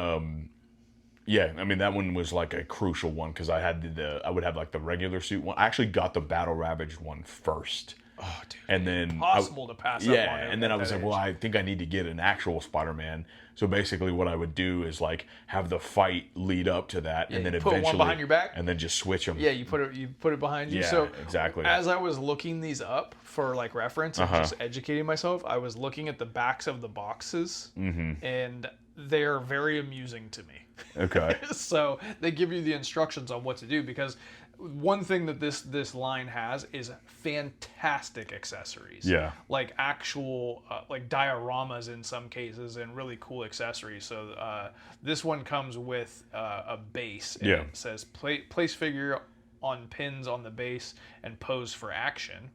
yeah, I mean that one was like a crucial one because I would have like the regular suit one. I actually got the battle ravaged one first. Oh, dude. And then Impossible to pass up on it. Yeah, and then I was like, well, I think I need to get an actual Spider-Man. So basically, what I would do is like have the fight lead up to that, and then you put one eventually behind your back? and then just switch them. Yeah, you put it behind you. Yeah, So exactly. As I was looking these up for like reference and just educating myself, I was looking at the backs of the boxes, and they're very amusing to me. Okay. So they give you the instructions on what to do, because one thing that this line has is fantastic accessories. Yeah. Like actual like dioramas in some cases, and really cool accessories. So this one comes with a base. And it says place figure on pins on the base and pose for action.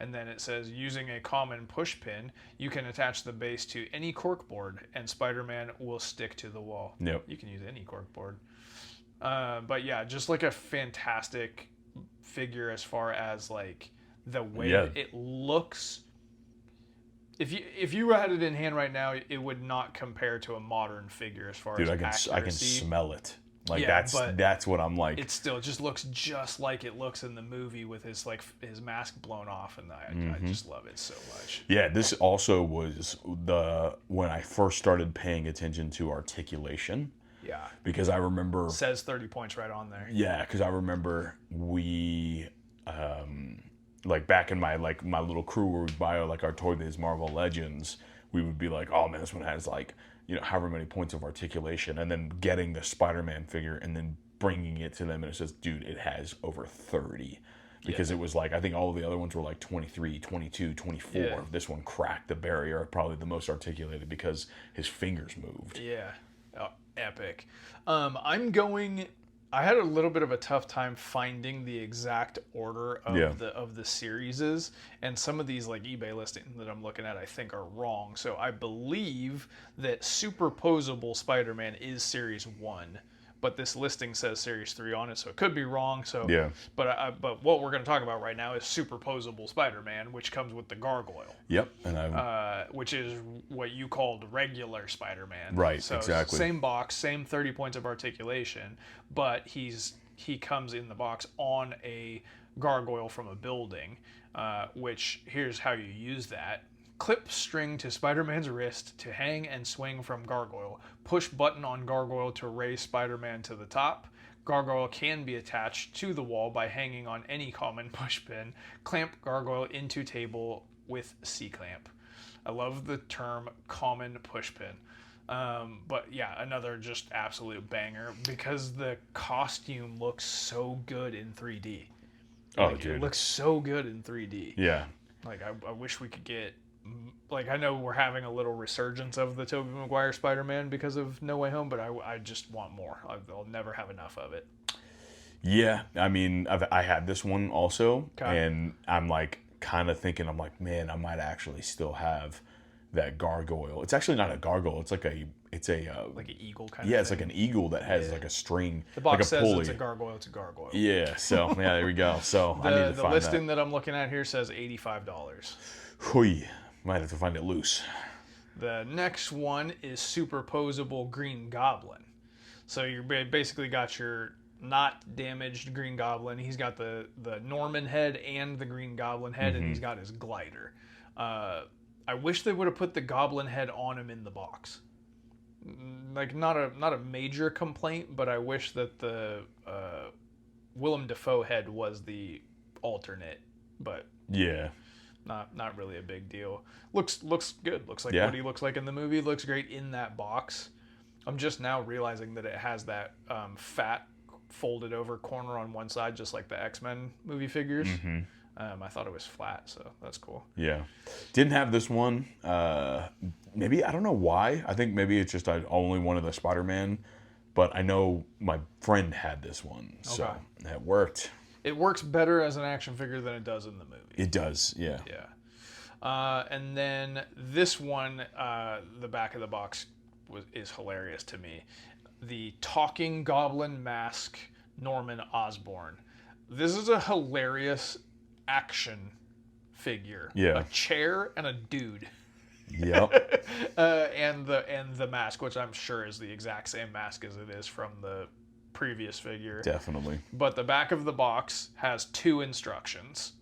And then it says, using a common push pin, you can attach the base to any corkboard, and Spider-Man will stick to the wall. Yep. You can use any corkboard. But yeah, just like a fantastic figure as far as like the way that it looks. If you had it in hand right now, it would not compare to a modern figure as far as accuracy. I can smell it. Like Yeah, that's what I'm like. It still just looks just like it looks in the movie with his mask blown off, and I just love it so much. Yeah, this also was when I first started paying attention to articulation. Yeah. Because I remember It says 30 points right on there. Yeah, because I remember we like back in my little crew where we'd buy like our Toy Biz Marvel Legends, we would be like, oh man, this one has like, you know, however many points of articulation, and then getting the Spider-Man figure and then bringing it to them and it says, dude, it has over 30. Because it was like, I think all of the other ones were like 23, 22, 24. Yeah. This one cracked the barrier, probably the most articulated because his fingers moved. Yeah. Oh, epic. I had a little bit of a tough time finding the exact order of the series, and some of these like eBay listings that I'm looking at I think are wrong. So I believe that Superposable Spider-Man is Series 1, but this listing says Series 3 on it, so it could be wrong. So Yeah. But what we're going to talk about right now is Superposable Spider-Man, which comes with the Gargoyle. Yep. And Which is what you called regular Spider-Man. Right, So exactly. Same box, same 30 points of articulation, but he comes in the box on a gargoyle from a building, which here's how you use that. Clip string to Spider-Man's wrist to hang and swing from Gargoyle. Push button on Gargoyle to raise Spider-Man to the top. Gargoyle can be attached to the wall by hanging on any common push pin. Clamp Gargoyle into table with C-clamp. I love the term common push pin. But yeah, another just absolute banger because the costume looks so good in 3D. Dude. It looks so good in 3D. Yeah. Like, I wish we could get... Like, I know we're having a little resurgence of the Tobey Maguire Spider-Man because of No Way Home, but I just want more. I'll never have enough of it. Yeah, I mean, I had this one also, Okay. and I'm like kind of thinking, I'm like, man, I might actually still have that gargoyle. It's actually not a gargoyle. It's like a Like an eagle kind of yeah, it's thing. like an eagle that has like a string, The box like a says pulley. it's a gargoyle. It's a gargoyle. Yeah, so yeah, there we go. So I need to The find listing that I'm looking at here says $85. that. Hui, might have to find it loose. The next one is Superposable Green Goblin. So you basically got your not damaged Green Goblin. He's got the Norman head and the Green Goblin head, and he's got his glider. I wish they would have put the Goblin head on him in the box. Like, not a major complaint, but I wish that the Willem Dafoe head was the alternate, but Yeah, not really a big deal. Looks good. Looks like Yeah. what he looks like in the movie. Looks great in that box. I'm just now realizing that it has that fat folded over corner on one side, just like the X-Men movie figures. I thought it was flat, so that's cool. Yeah. Didn't have this one. Maybe, I don't know why. I think maybe it's just I only wanted the Spider-Man, but I know my friend had this one, so it worked. It works better as an action figure than it does in the movie. It does, yeah. Yeah. And then this one, the back of the box is hilarious to me. The talking goblin mask Norman Osborn. This is a hilarious action figure. Yeah. A chair and a dude. Yep. And the mask, which I'm sure is the exact same mask as it is from the previous figure. Definitely. But the back of the box has 2 instructions.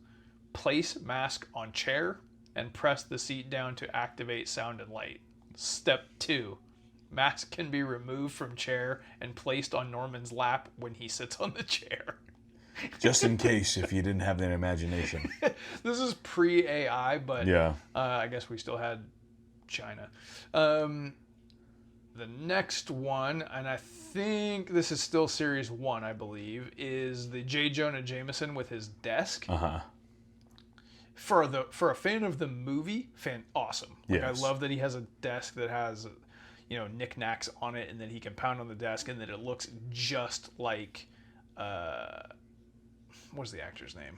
Place mask on chair and press the seat down to activate sound and light. Step 2. Mask can be removed from chair and placed on Norman's lap when he sits on the chair. Just in case, if you didn't have that imagination. This is pre-AI, but yeah. I guess we still had China. The next one, and I think this is still Series 1, I believe, is the J. Jonah Jameson with his desk. Uh-huh. For a fan of the movie, awesome. Like, Yes. I love that he has a desk that has, knickknacks on it, and that he can pound on the desk, and that it looks just like, what's the actor's name?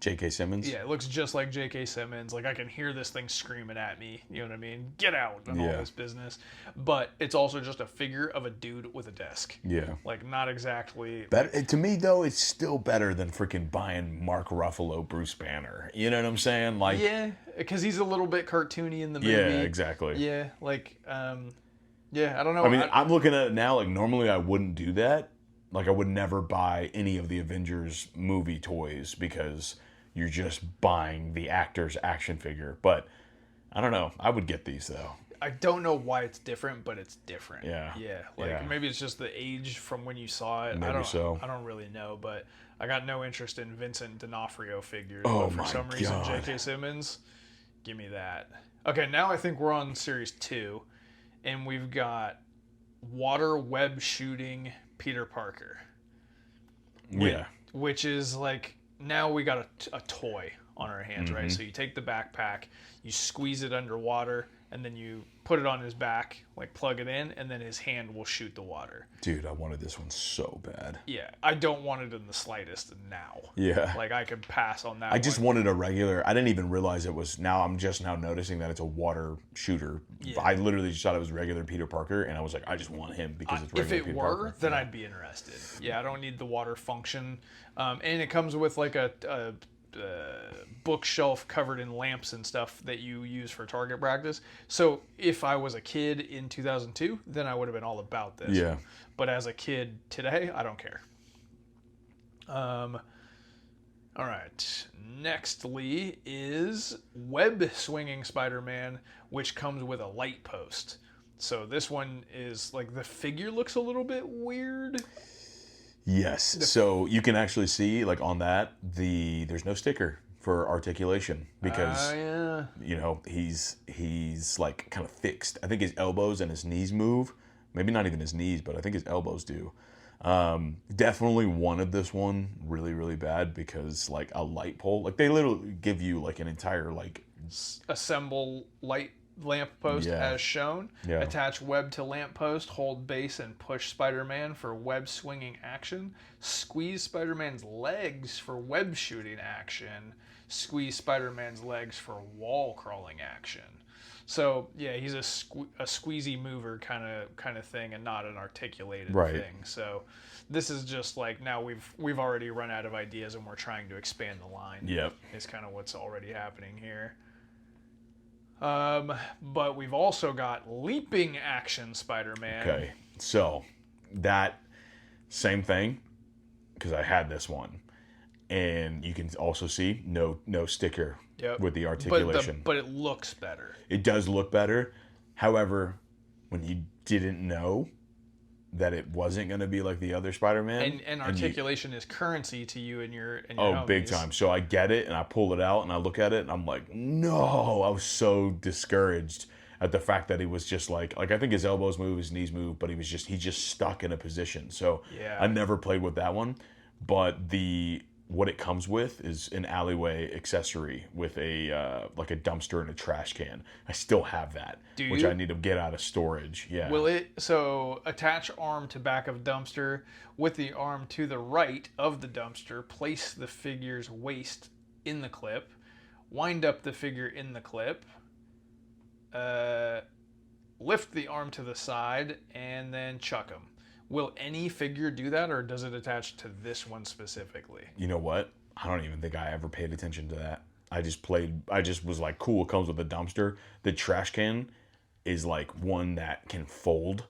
J.K. Simmons? Yeah, it looks just like J.K. Simmons. Like, I can hear this thing screaming at me. You know what I mean? Get out and all this business. But it's also just a figure of a dude with a desk. Yeah. Like, not exactly... To me, though, it's still better than freaking buying Mark Ruffalo Bruce Banner. You know what I'm saying? Like, yeah, because he's a little bit cartoony in the movie. Yeah, exactly. Yeah, like, I don't know. I mean, I'm looking at it now, like, normally I wouldn't do that. Like, I would never buy any of the Avengers movie toys because you're just buying the actor's action figure. But I don't know. I would get these, though. I don't know why it's different, but it's different. Yeah. Yeah. Like, maybe it's just the age from when you saw it. Maybe so. I don't really know, but I got no interest in Vincent D'Onofrio figures. Oh, but for some reason, J.K. Simmons, give me that. Okay, now I think we're on Series 2, and we've got water web shooting Peter Parker. Yeah. Which is like, now we got a toy on our hands, right? So you take the backpack, you squeeze it underwater, and then you put it on his back, like plug it in, and then his hand will shoot the water. Dude, I wanted this one so bad. Yeah, I don't want it in the slightest now. Yeah. Like, I could pass on that I just wanted a regular. I didn't even realize it was. Now I'm just now noticing that it's a water shooter. Yeah. I literally just thought it was regular Peter Parker, and I was like, I just want him because it's regular If it Peter were, Parker. then I'd be interested. Yeah, I don't need the water function. And it comes with like a bookshelf covered in lamps and stuff that you use for target practice. So if I was a kid in 2002, then I would have been all about this. Yeah. But as a kid today, I don't care. All right. Nextly is web swinging Spider-Man, which comes with a light post. So this one is like, the figure looks a little bit weird. Yes. So you can actually see, like, on that, there's no sticker for articulation because he's like kind of fixed. I think his elbows and his knees move. Maybe not even his knees, but I think his elbows do. Definitely wanted this one really, really bad because, like, a light pole, like, they literally give you like an entire, like, assemble light lamp post as shown. Yeah. Attach web to lamp post, hold base and push Spider-Man for web swinging action. Squeeze Spider-Man's legs for web shooting action. Squeeze Spider-Man's legs for wall crawling action. So yeah, he's a squeezy mover kind of thing, and not an articulated thing. So this is just like, now we've already run out of ideas and we're trying to expand the line. Yep. Is kind of what's already happening here. But we've also got leaping action Spider-Man. Okay, so that same thing, because I had this one, and you can also see no sticker with the articulation. But it looks better. It does look better. However, when you didn't know that it wasn't going to be like the other Spider-Man, and articulation is currency to you and your homies. Big time. So I get it, and I pull it out, and I look at it, and I'm like, no, I was so discouraged. at the fact that he was just like I think his elbows move, his knees move, but he just stuck in a position. So Yeah. I never played with that one, but what it comes with is an alleyway accessory with a like a dumpster and a trash can. I still have that, which I need to get out of storage. Yeah. Will it so attach arm to back of dumpster with the arm to the right of the dumpster, place the figure's waist in the clip, wind up the figure in the clip, lift the arm to the side, and then chuck them. Will any figure do that, or does it attach to this one specifically? You know what? I don't even think I ever paid attention to that. I just was like, cool, it comes with a dumpster. The trash can is like one that can fold.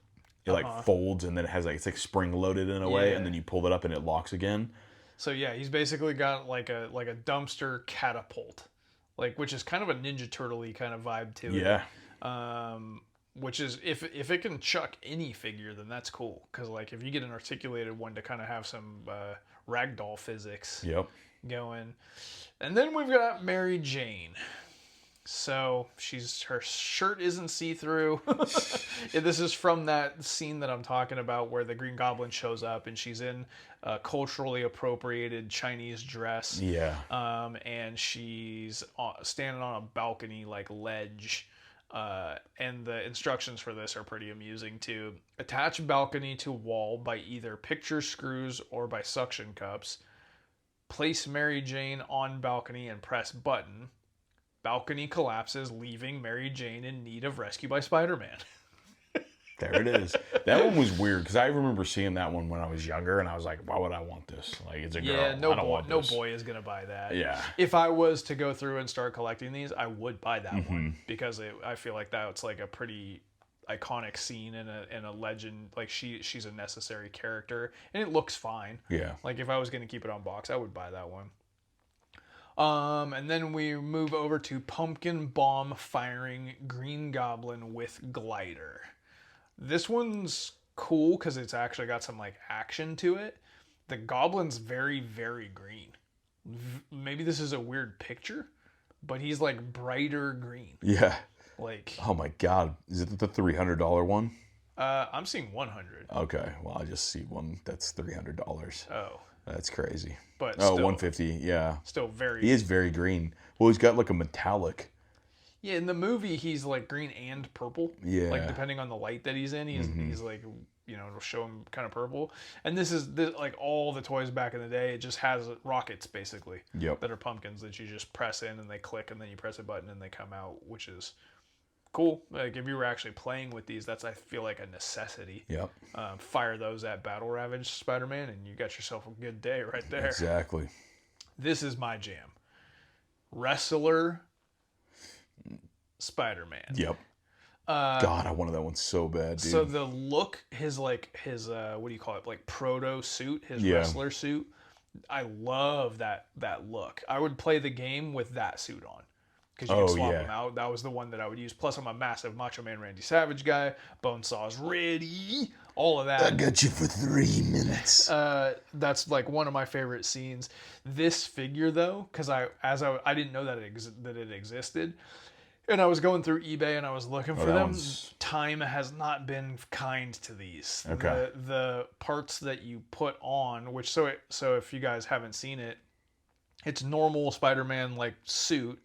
It like folds, and then it has like, it's like spring loaded in a way, and then you pull it up and it locks again. So yeah, he's basically got like a dumpster catapult, like, which is kind of a Ninja Turtle-y kind of vibe to it. Yeah. Which is, if it can chuck any figure, then that's cool. Because like if you get an articulated one to kind of have some ragdoll physics going. And then we've got Mary Jane. So her shirt isn't see-through. This is from that scene that I'm talking about where the Green Goblin shows up and she's in a culturally appropriated Chinese dress. Yeah. And she's standing on a balcony like ledge. And the instructions for this are pretty amusing too. Attach balcony to wall by either picture screws or by suction cups. Place Mary Jane on balcony and press button. Balcony collapses, leaving Mary Jane in need of rescue by Spider-Man. There it is. That one was weird because I remember seeing that one when I was younger, and I was like, "Why would I want this? Like, it's a girl. Yeah, I don't want no this." boy is gonna buy that. Yeah. If I was to go through and start collecting these, I would buy that one because I feel like that's like a pretty iconic scene in a legend. Like she's a necessary character, and it looks fine. Yeah. Like if I was gonna keep it on box, I would buy that one. And then we move over to Pumpkin Bomb firing Green Goblin with glider. This one's cool because it's actually got some like action to it. The Goblin's very, very green. Maybe this is a weird picture, but he's like brighter green. Yeah. Like, oh my God, is it the $300 one? I'm seeing 100. Okay, well I just see one that's $300. Oh, that's crazy. But still, still, 150. Yeah. Still very. He is very green. Well, he's got like a metallic. Yeah, in the movie, he's like green and purple. Yeah. Like depending on the light that he's in, he's like, you know, it'll show him kind of purple. And this like all the toys back in the day. It just has rockets basically. Yep. That are pumpkins that you just press in and they click, and then you press a button and they come out, which is cool. Like if you were actually playing with these, that's, I feel like, a necessity. Yep. Fire those at Battle Ravaged Spider-Man, and you got yourself a good day right there. Exactly. This is my jam. Wrestler Spider-Man. Yep. God, I wanted that one so bad, dude. So the look, his what do you call it? Like proto suit, his wrestler suit. I love that look. I would play the game with that suit on. Because you can swap them out. That was the one that I would use. Plus, I'm a massive Macho Man Randy Savage guy. Bonesaw's ready. All of that. I got you for 3 minutes. That's like one of my favorite scenes. This figure, though, because I didn't know that it existed, and I was going through eBay and I was looking for them. Time has not been kind to these. Okay. The parts that you put on, which so if you guys haven't seen it, it's normal Spider-Man like suit.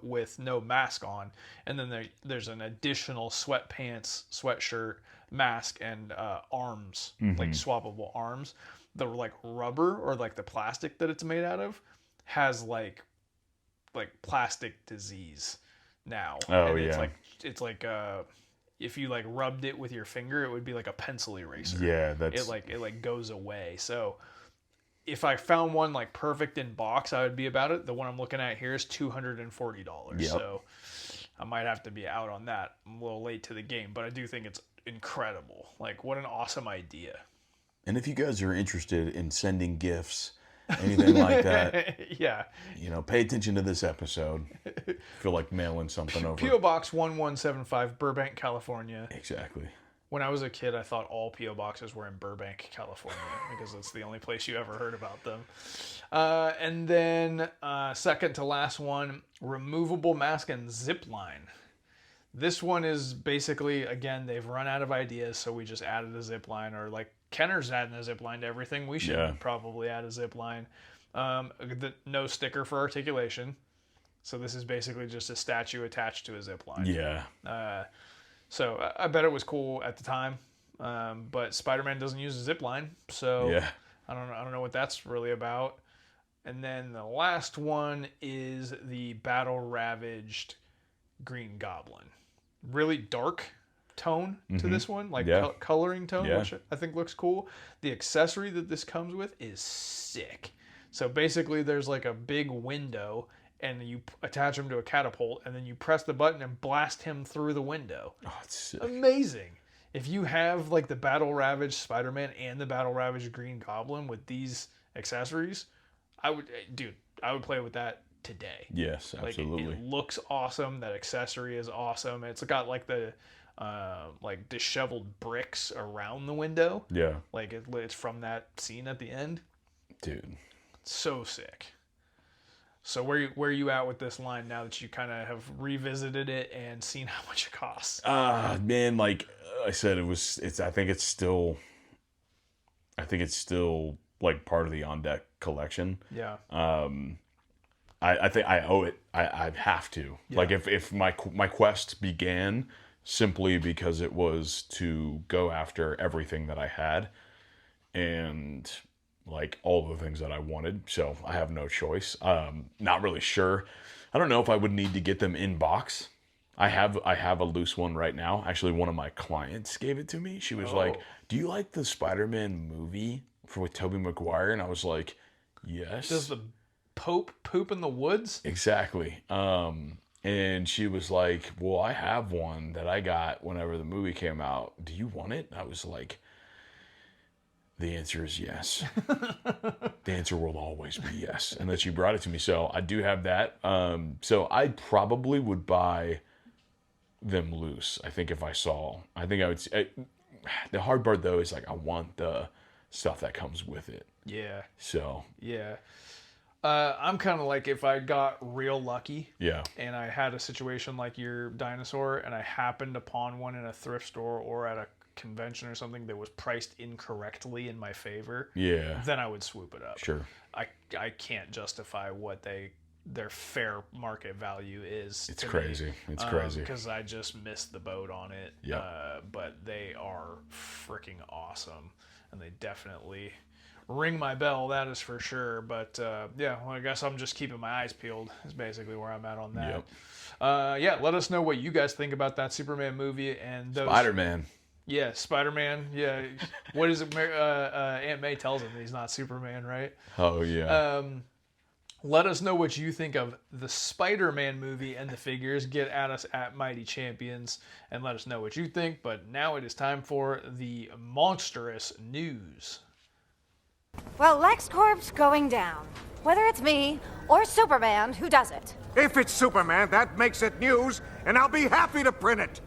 With no mask on, and then there's an additional sweatpants, sweatshirt, mask, and arms, like swappable arms. The like rubber or like the plastic that it's made out of has like plastic disease now. Oh, and yeah. It's like if you like rubbed it with your finger, it would be like a pencil eraser. Yeah, that's it goes away. So if I found one like perfect in box, I would be about it. The one I'm looking at here is $240. Yep. So I might have to be out on that. I'm a little late to the game, but I do think it's incredible. Like, what an awesome idea. And if you guys are interested in sending gifts, anything like that, yeah, you know, pay attention to this episode. Feel like mailing something over. P.O. Box 1175, Burbank, California. Exactly. When I was a kid, I thought all P.O. boxes were in Burbank, California, because it's the only place you ever heard about them. And then second to last one, removable mask and zip line. This one is basically, again, they've run out of ideas, so we just added a zip line, or like Kenner's adding a zip line to everything. We should probably add a zip line. No sticker for articulation. So this is basically just a statue attached to a zip line. Yeah. So I bet it was cool at the time. But Spider-Man doesn't use a zip line, so I don't know what that's really about. And then the last one is the battle-ravaged Green Goblin. Really dark tone to this one, like coloring tone, which I think looks cool. The accessory that this comes with is sick. So basically there's like a big window, and you attach him to a catapult, and then you press the button and blast him through the window. Oh, it's sick. Amazing. If you have like the battle-ravaged Spider-Man and the battle-ravaged Green Goblin with these accessories, I would play with that today. Yes, absolutely. Like, it looks awesome. That accessory is awesome. It's got like the like disheveled bricks around the window. Yeah. Like it's from that scene at the end. Dude. So sick. So where are you at with this line now that you kind of have revisited it and seen how much it costs? Man, like I said, I think it's still like part of the on deck collection. Yeah. I think I owe it. I have to. Yeah. Like if my quest began simply because it was to go after everything that I had and like all the things that I wanted, so I have no choice. Not really sure. I don't know if I would need to get them in box. I have a loose one right now. Actually, one of my clients gave it to me. She was like, "Do you like the Spider-Man movie with Tobey Maguire?" And I was like, "Yes." Does the Pope poop in the woods? Exactly. And she was like, "Well, I have one that I got whenever the movie came out. Do you want it?" I was like, the answer is yes. The answer will always be yes. And then she brought it to me. So I do have that. So I probably would buy them loose. I think if I saw, I would. The hard part though is like I want the stuff that comes with it. Yeah. So. Yeah. I'm kind of like if I got real lucky. Yeah. And I had a situation like your dinosaur, and I happened upon one in a thrift store or at a convention or something that was priced incorrectly in my favor, then I would swoop it up. Sure. I can't justify what their fair market value is. It's crazy. It's crazy because I just missed the boat on it. Yeah. But they are freaking awesome, and they definitely ring my bell. That is for sure. But well, I guess I'm just keeping my eyes peeled. Is basically where I'm at on that. Yep. Let us know what you guys think about that Superman movie and those Spider-Man. Yeah, Spider-Man. Yeah, what is it? Aunt May tells him that he's not Superman, right? Oh yeah. Let us know what you think of the Spider-Man movie and the figures. Get at us at Mighty Champions and let us know what you think. But now it is time for the monstrous news. Well, LexCorp's going down. Whether it's me or Superman, who does it? If it's Superman, that makes it news, and I'll be happy to print it.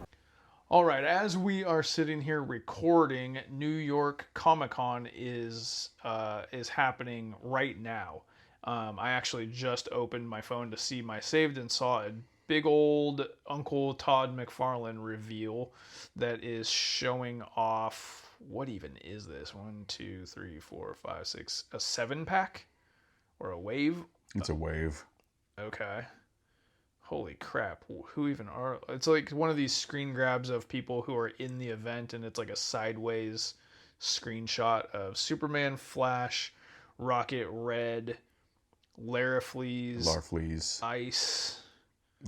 All right, as we are sitting here recording, New York Comic-Con is happening right now. I actually just opened my phone to see my saved and saw a big old Uncle Todd McFarlane reveal that is showing off, what even is this? 1, 2, 3, 4, 5, 6, a 7-pack? Or a wave? It's a wave. Okay. Holy crap. Who even are... It's like one of these screen grabs of people who are in the event, and it's like a sideways screenshot of Flash, Rocket Red, Larfleeze, Ice,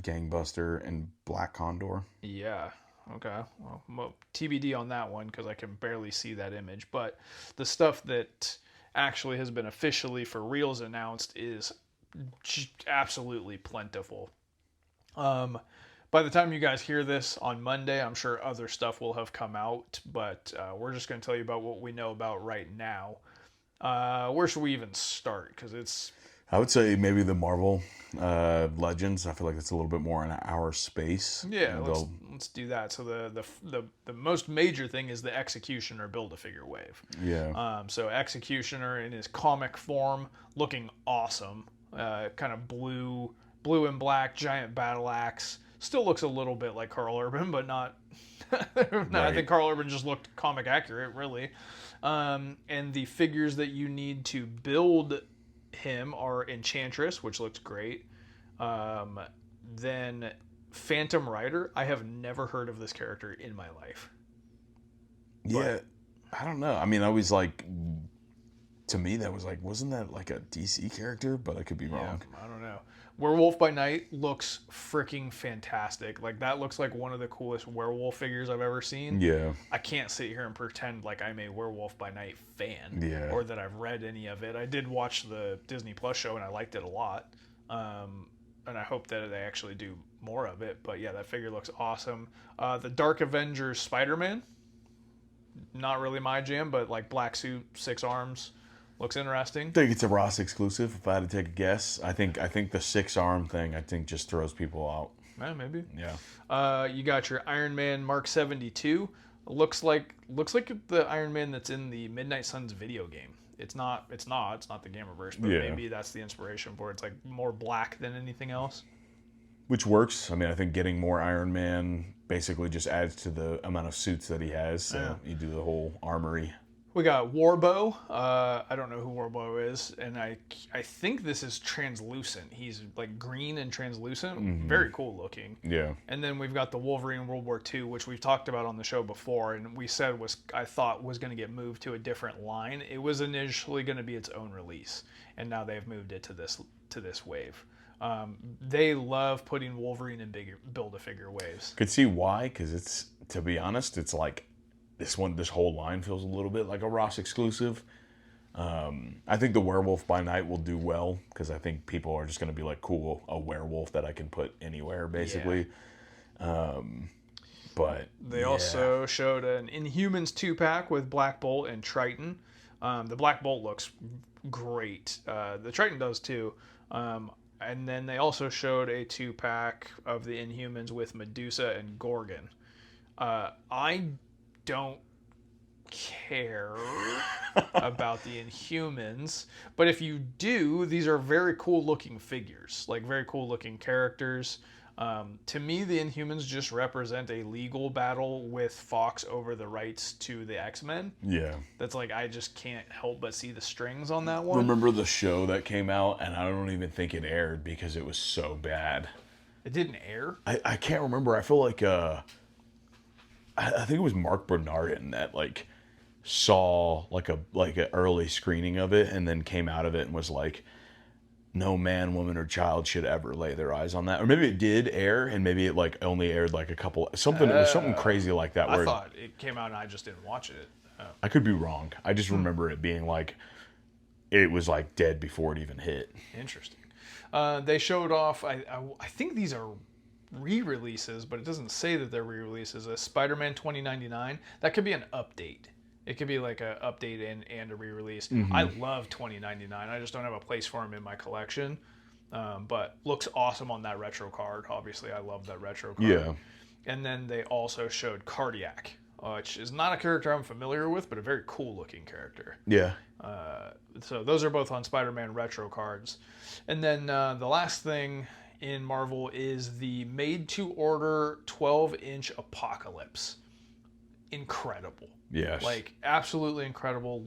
Gangbuster, and Black Condor. Yeah. Okay. Well, TBD on that one because I can barely see that image. But the stuff that actually has been officially for reals announced is absolutely plentiful. By the time you guys hear this on Monday, I'm sure other stuff will have come out, but we're just going to tell you about what we know about right now. Where should we even start? Because I would say maybe the Marvel Legends. I feel like it's a little bit more in our space. Yeah, let's do that. So the most major thing is the Executioner Build-A-Figure wave. Yeah. So Executioner in his comic form, looking awesome. Kind of blue and black, giant battle axe, Still looks a little bit like Carl Urban, but not. I Right. think Carl Urban just looked comic accurate, really. And the figures that you need to build him are Enchantress, which looks great. Then Phantom Rider. I have never heard of this character in my life. Yeah, I don't know. I mean, I was like, to me, that was like, wasn't that like a DC character? But I could be wrong. Yeah, I don't know. Werewolf by Night looks freaking fantastic. Like, that looks like one of the coolest werewolf figures I've ever seen. Yeah. I can't sit here and pretend like I'm a Werewolf by Night fan. Yeah. Or that I've read any of it. I did watch the Disney Plus show and I liked it a lot. And I hope that they actually do more of it. But yeah, that figure looks awesome. The Dark Avengers Spider-Man. Not really my jam, but like black suit, 6 arms. Looks interesting. I think it's a Ross exclusive. If I had to take a guess, I think the 6-arm thing, I think, just throws people out. Maybe. Yeah. You got your Iron Man Mark 72. Looks like the Iron Man that's in the Midnight Suns video game. It's not the Gamerverse, but Yeah. maybe that's the inspiration for it. It's like more black than anything else. Which works. I mean, I think getting more Iron Man basically just adds to the amount of suits that he has. So you do the whole armory. We got Warbow. I don't know who Warbow is, and I think this is translucent. He's like green and translucent. Very cool looking. Yeah. And then we've got the Wolverine World War II, which we've talked about on the show before, and we said I thought was going to get moved to a different line. It was initially going to be its own release, and now they've moved it to this wave. They love putting Wolverine in big Build-A-Figure waves. Could see why, because it's, to be honest, it's like this whole line feels a little bit like a Ross exclusive. I think the Werewolf by Night will do well because I think people are just going to be like, cool, a werewolf that I can put anywhere, basically. But they also showed an Inhumans 2-pack with Black Bolt and Triton. The Black Bolt looks great. The Triton does too. And then they also showed a 2-pack of the Inhumans with Medusa and Gorgon. I don't care about the Inhumans, but if you do, these are very cool looking figures, like very cool looking characters. To me, the Inhumans just represent a legal battle with Fox over the rights to the X-Men. Yeah. That's like, I just can't help but see the strings on that one. Remember the show that came out, and I don't even think it aired because it was so bad. It didn't air? I can't remember. I feel like I think it was Mark Bernardin that like saw like an early screening of it and then came out of it and was like, no man, woman, or child should ever lay their eyes on that. Or maybe it did air and maybe it like only aired like a couple, something. It was something crazy like that. I thought it came out and I just didn't watch it. I could be wrong. I just remember it being like, it was like dead before it even hit. Interesting. They showed off, I think these are re-releases, but it doesn't say that they're re-releases. A Spider-Man 2099, that could be an update. It could be like an update and a re-release. I love 2099. I just don't have a place for him in my collection. But looks awesome on that retro card. Obviously, I love that retro card. Yeah. And then they also showed Cardiac, which is not a character I'm familiar with, but a very cool looking character. Yeah. So those are both on Spider-Man retro cards. And then the last thing in Marvel is the made-to-order 12-inch Apocalypse. Incredible. Yes. Like, absolutely incredible.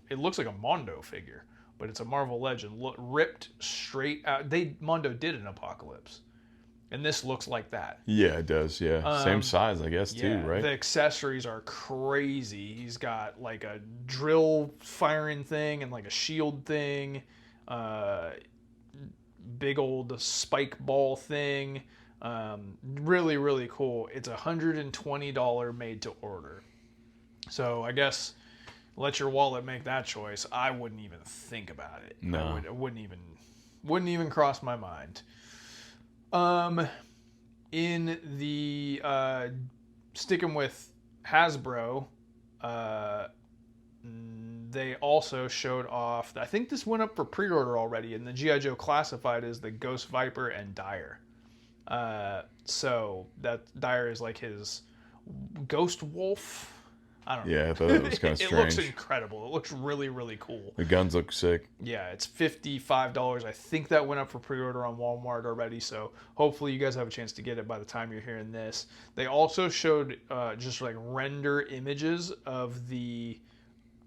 It looks like a Mondo figure, but it's a Marvel Legend. Ripped straight out. Mondo did an Apocalypse. And this looks like that. Yeah, it does. Yeah. Same size, I guess, too, right? The accessories are crazy. He's got like a drill firing thing and like a shield thing. Big old spike ball thing. Really, really cool. It's $120 made to order. So I guess let your wallet make that choice. I wouldn't even think about it. No. It wouldn't even cross my mind. In the sticking with Hasbro, they also showed off, I think this went up for pre-order already, and the G.I. Joe Classified is the Ghost Viper and Dire. So that Dire is like his Ghost Wolf, I don't know. Yeah, I thought that was kind of It strange. looks incredible. It looks really, really cool. The guns look sick. Yeah, it's $55. I think that went up for pre-order on Walmart already, so hopefully you guys have a chance to get it by the time you're hearing this. They also showed just like render images of the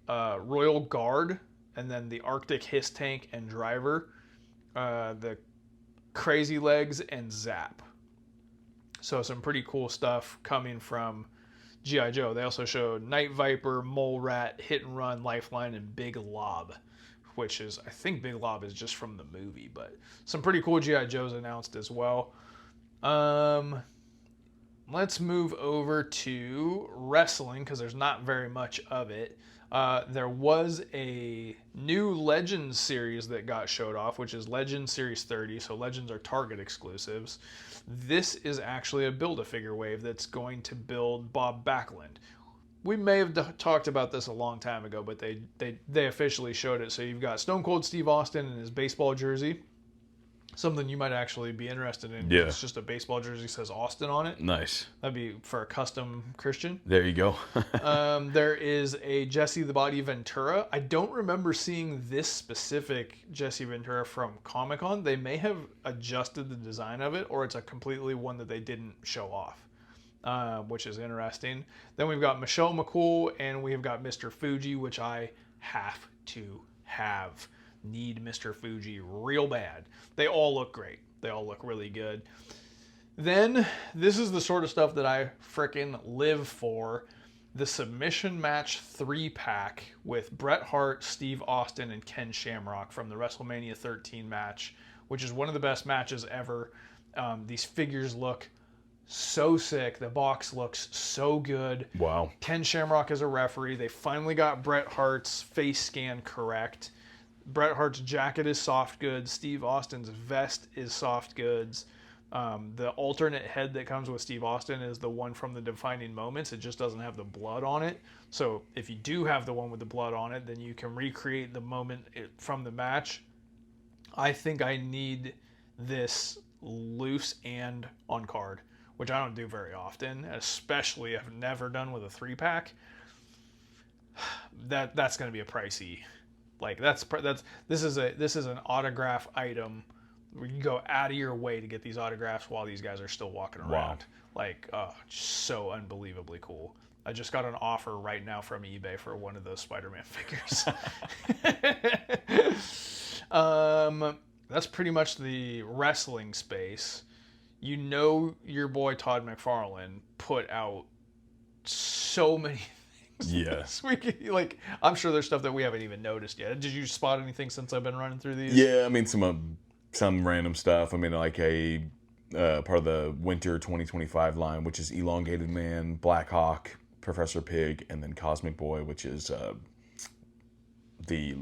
Royal Guard and then the Arctic Hiss Tank and Driver, the Crazy Legs, and Zap. So some pretty cool stuff coming from G.I. Joe. They also showed Night Viper, Mole Rat, Hit and Run, Lifeline, and Big Lob, which is, I think Big Lob is just from the movie, but some pretty cool G.I. Joes announced as well. Let's move over to wrestling, because there's not very much of it. There was a new Legends series that got showed off, which is Legends Series 30, so Legends are Target exclusives. This is actually a Build-A-Figure wave that's going to build Bob Backlund. We may have talked about this a long time ago, but they officially showed it. So you've got Stone Cold Steve Austin in his baseball jersey. Something you might actually be interested in. Yeah. It's just a baseball jersey that says Austin on it. Nice. That'd be for a custom Christian. There you go. There is a Jesse the Body Ventura. I don't remember seeing this specific Jesse Ventura from Comic-Con. They may have adjusted the design of it, or it's a completely one that they didn't show off, which is interesting. Then we've got Michelle McCool, and we've got Mr. Fuji, which I have to have. Need Mr. Fuji real bad. They all look great. They all look really good. Then, this is the sort of stuff that I frickin' live for. The Submission Match 3-pack with Bret Hart, Steve Austin, and Ken Shamrock from the WrestleMania 13 match, which is one of the best matches ever. These figures look so sick. The box looks so good. Wow. Ken Shamrock is a referee. They finally got Bret Hart's face scan correct. Bret Hart's jacket is soft goods. Steve Austin's vest is soft goods. The alternate head that comes with Steve Austin is the one from the Defining Moments. It just doesn't have the blood on it. So if you do have the one with the blood on it, then you can recreate the moment from the match. I think I need this loose and on card, which I don't do very often, especially I've never done with a 3-pack. That's going to be a pricey. Like this is an autograph item where you go out of your way to get these autographs while these guys are still walking around. Wow. Like, so unbelievably cool. I just got an offer right now from eBay for one of those Spider-Man figures. That's pretty much the wrestling space. You know, your boy Todd McFarlane put out so many Yes. I'm sure there's stuff that we haven't even noticed yet. Did you spot anything since I've been running through these? Yeah, I mean some random stuff. I mean, like a part of the Winter 2025 line, which is Elongated Man, Black Hawk, Professor Pig, and then Cosmic Boy, which is the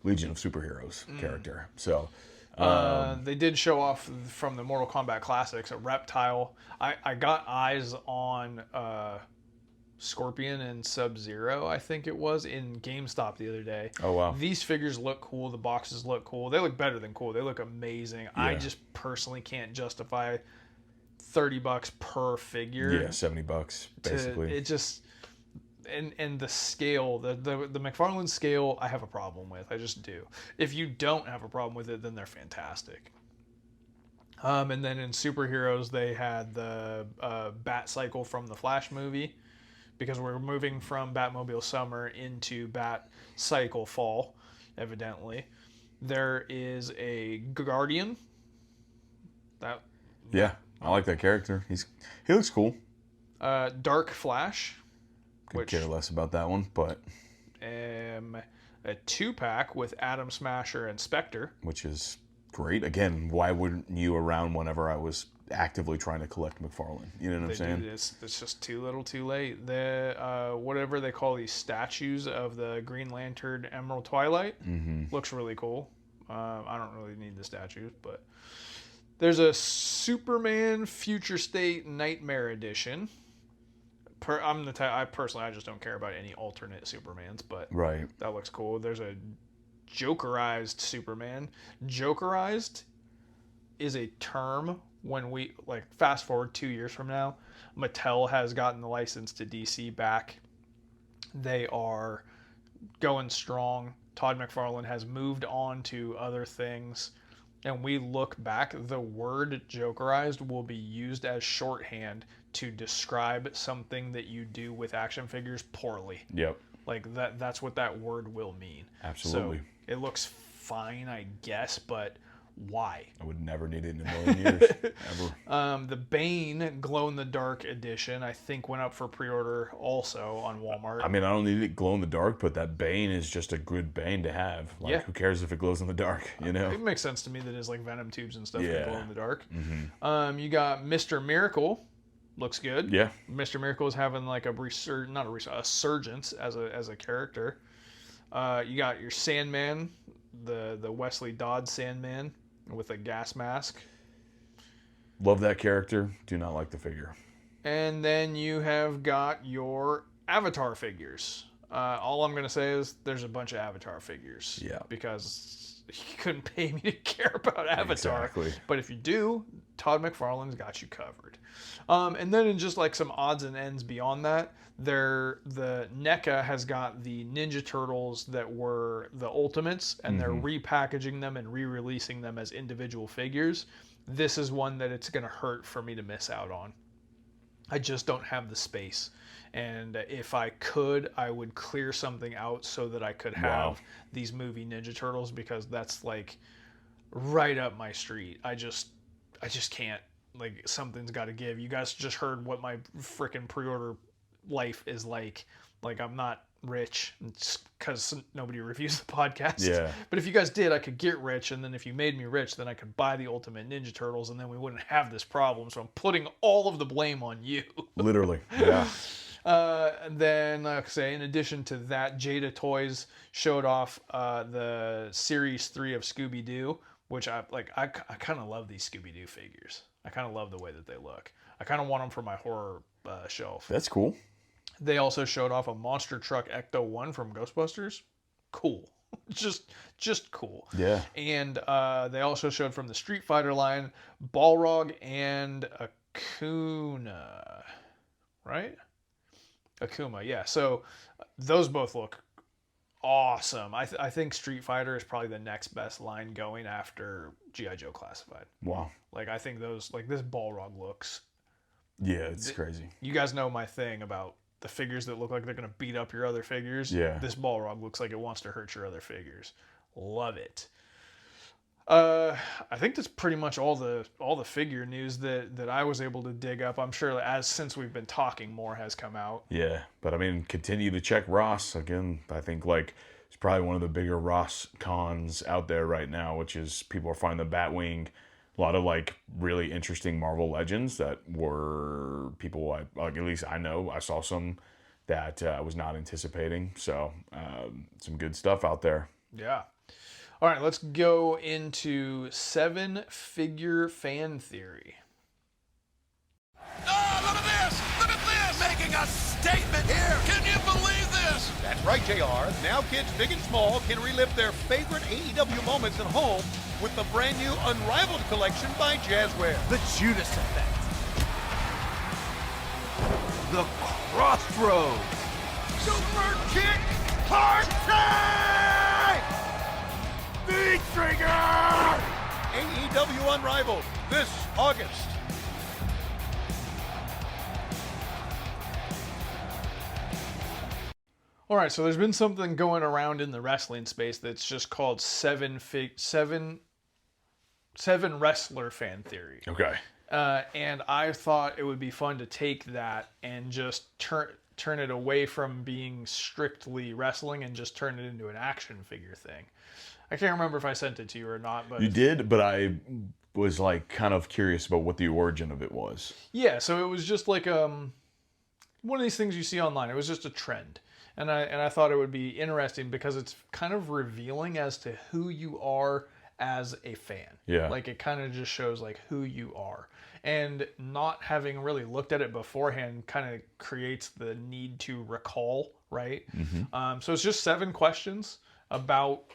Legion of Superheroes character. So they did show off from the Mortal Kombat Classics a Reptile. I got eyes on Scorpion and Sub-Zero, I think it was, in GameStop the other day. Oh, wow. These figures look cool. The boxes look cool. They look better than cool. They look amazing. Yeah. I just personally can't justify $30 per figure. Yeah, $70 basically. It just and the scale, the McFarlane scale, I have a problem with. I just do. If you don't have a problem with it, then they're fantastic. And then in superheroes, they had the Bat Cycle from the Flash movie, because we're moving from Batmobile Summer into Bat Cycle Fall, evidently. There is a Guardian. Yeah, I like that character. He looks cool. Dark Flash. Could care less about that one, but a 2-pack with Atom Smasher and Spectre, which is great. Again, why wouldn't you around whenever I was actively trying to collect McFarlane? You know what I'm saying? It's just too little too late. The whatever they call these statues of the Green Lantern Emerald Twilight looks really cool. I don't really need the statues, but there's a Superman Future State Nightmare Edition. I personally just don't care about any alternate Supermans, but right, that looks cool. There's a Jokerized Superman. Jokerized is a term when we, like, fast forward 2 years from now, Mattel has gotten the license to DC back. They are going strong. Todd McFarlane has moved on to other things. And we look back, the word Jokerized will be used as shorthand to describe something that you do with action figures poorly. Yep. Like, that's what that word will mean. Absolutely. So it looks fine, I guess, but why? I would never need it in a million years. Ever. The Bane glow-in-the-dark edition, I think, went up for pre-order also on Walmart. I mean, I don't need it glow in the dark, but that Bane is just a good Bane to have. Like, Yeah. who cares if it glows in the dark, you know? It makes sense to me that his, like, venom tubes and stuff Yeah. can glow in the dark. Mm-hmm. You got Mr. Miracle. Looks good. Yeah. Mr. Miracle is having like a resurgence as a character. You got your Sandman, the Wesley Dodds Sandman with a gas mask. Love that character. Do not like the figure. And then you have got your Avatar figures. All I'm going to say is there's a bunch of Avatar figures. Yeah. Because you couldn't pay me to care about Avatar. Exactly. But if you do, Todd McFarlane's got you covered. And then in just like some odds and ends beyond that, the NECA has got the Ninja Turtles that were the Ultimates, and they're repackaging them and re-releasing them as individual figures. This is one that it's going to hurt for me to miss out on. I just don't have the space. And if I could, I would clear something out so that I could have these movie Ninja Turtles, because that's like right up my street. I just can't. Like, something's got to give. You guys just heard what my freaking pre-order life is like. Like, I'm not rich because nobody reviews the podcast. Yeah. But if you guys did, I could get rich, and then if you made me rich, then I could buy the Ultimate Ninja Turtles, and then we wouldn't have this problem. So I'm putting all of the blame on you. Literally. Yeah. And then, like I say, in addition to that, Jada Toys showed off the Series 3 of Scooby-Doo, which I kind of love these Scooby-Doo figures. I kind of love the way that they look. I kind of want them for my horror shelf. That's cool. They also showed off a Monster Truck Ecto 1 from Ghostbusters. Cool. just cool. Yeah. And they also showed from the Street Fighter line, Balrog and Akuna. Right? Akuma, yeah. So those both look awesome. I think Street Fighter is probably the next best line going after G.I. Joe Classified. Wow. Like, I think those, like, this Balrog looks... Yeah, it's crazy. You guys know my thing about the figures that look like they're going to beat up your other figures. Yeah. This Balrog looks like it wants to hurt your other figures. Love it. I think that's pretty much all the figure news that I was able to dig up. I'm sure since we've been talking, more has come out. Yeah, but I mean, continue to check Ross. Again, I think like it's probably one of the bigger Ross cons out there right now, which is people are finding the Batwing. A lot of like really interesting Marvel Legends that were people like at least I know I saw some that I was not anticipating. So some good stuff out there. Yeah. All right, let's go into 7-figure fan theory. Oh, look at this! Look at this! Making a statement here! Can you believe this? That's right, JR. Now kids big and small can relive their favorite AEW moments at home with the brand new Unrivaled collection by Jazzware. The Judas Effect. The Crossroads. Super Kick Party! Beat Trigger! AEW Unrivaled this August. All right, so there's been something going around in the wrestling space that's just called seven wrestler fan theory. Okay. And I thought it would be fun to take that and just turn it away from being strictly wrestling and just turn it into an action figure thing. I can't remember if I sent it to you or not, but You did, but I was like kind of curious about what the origin of it was. yeah. So it was just like one of these things you see online. It was just a trend, and I thought it would be interesting because it's kind of revealing as to who you are as a fan. Yeah. Like it kind of just shows like who you are, and not having really looked at it beforehand kind of creates the need to recall, right? So it's just 7 questions about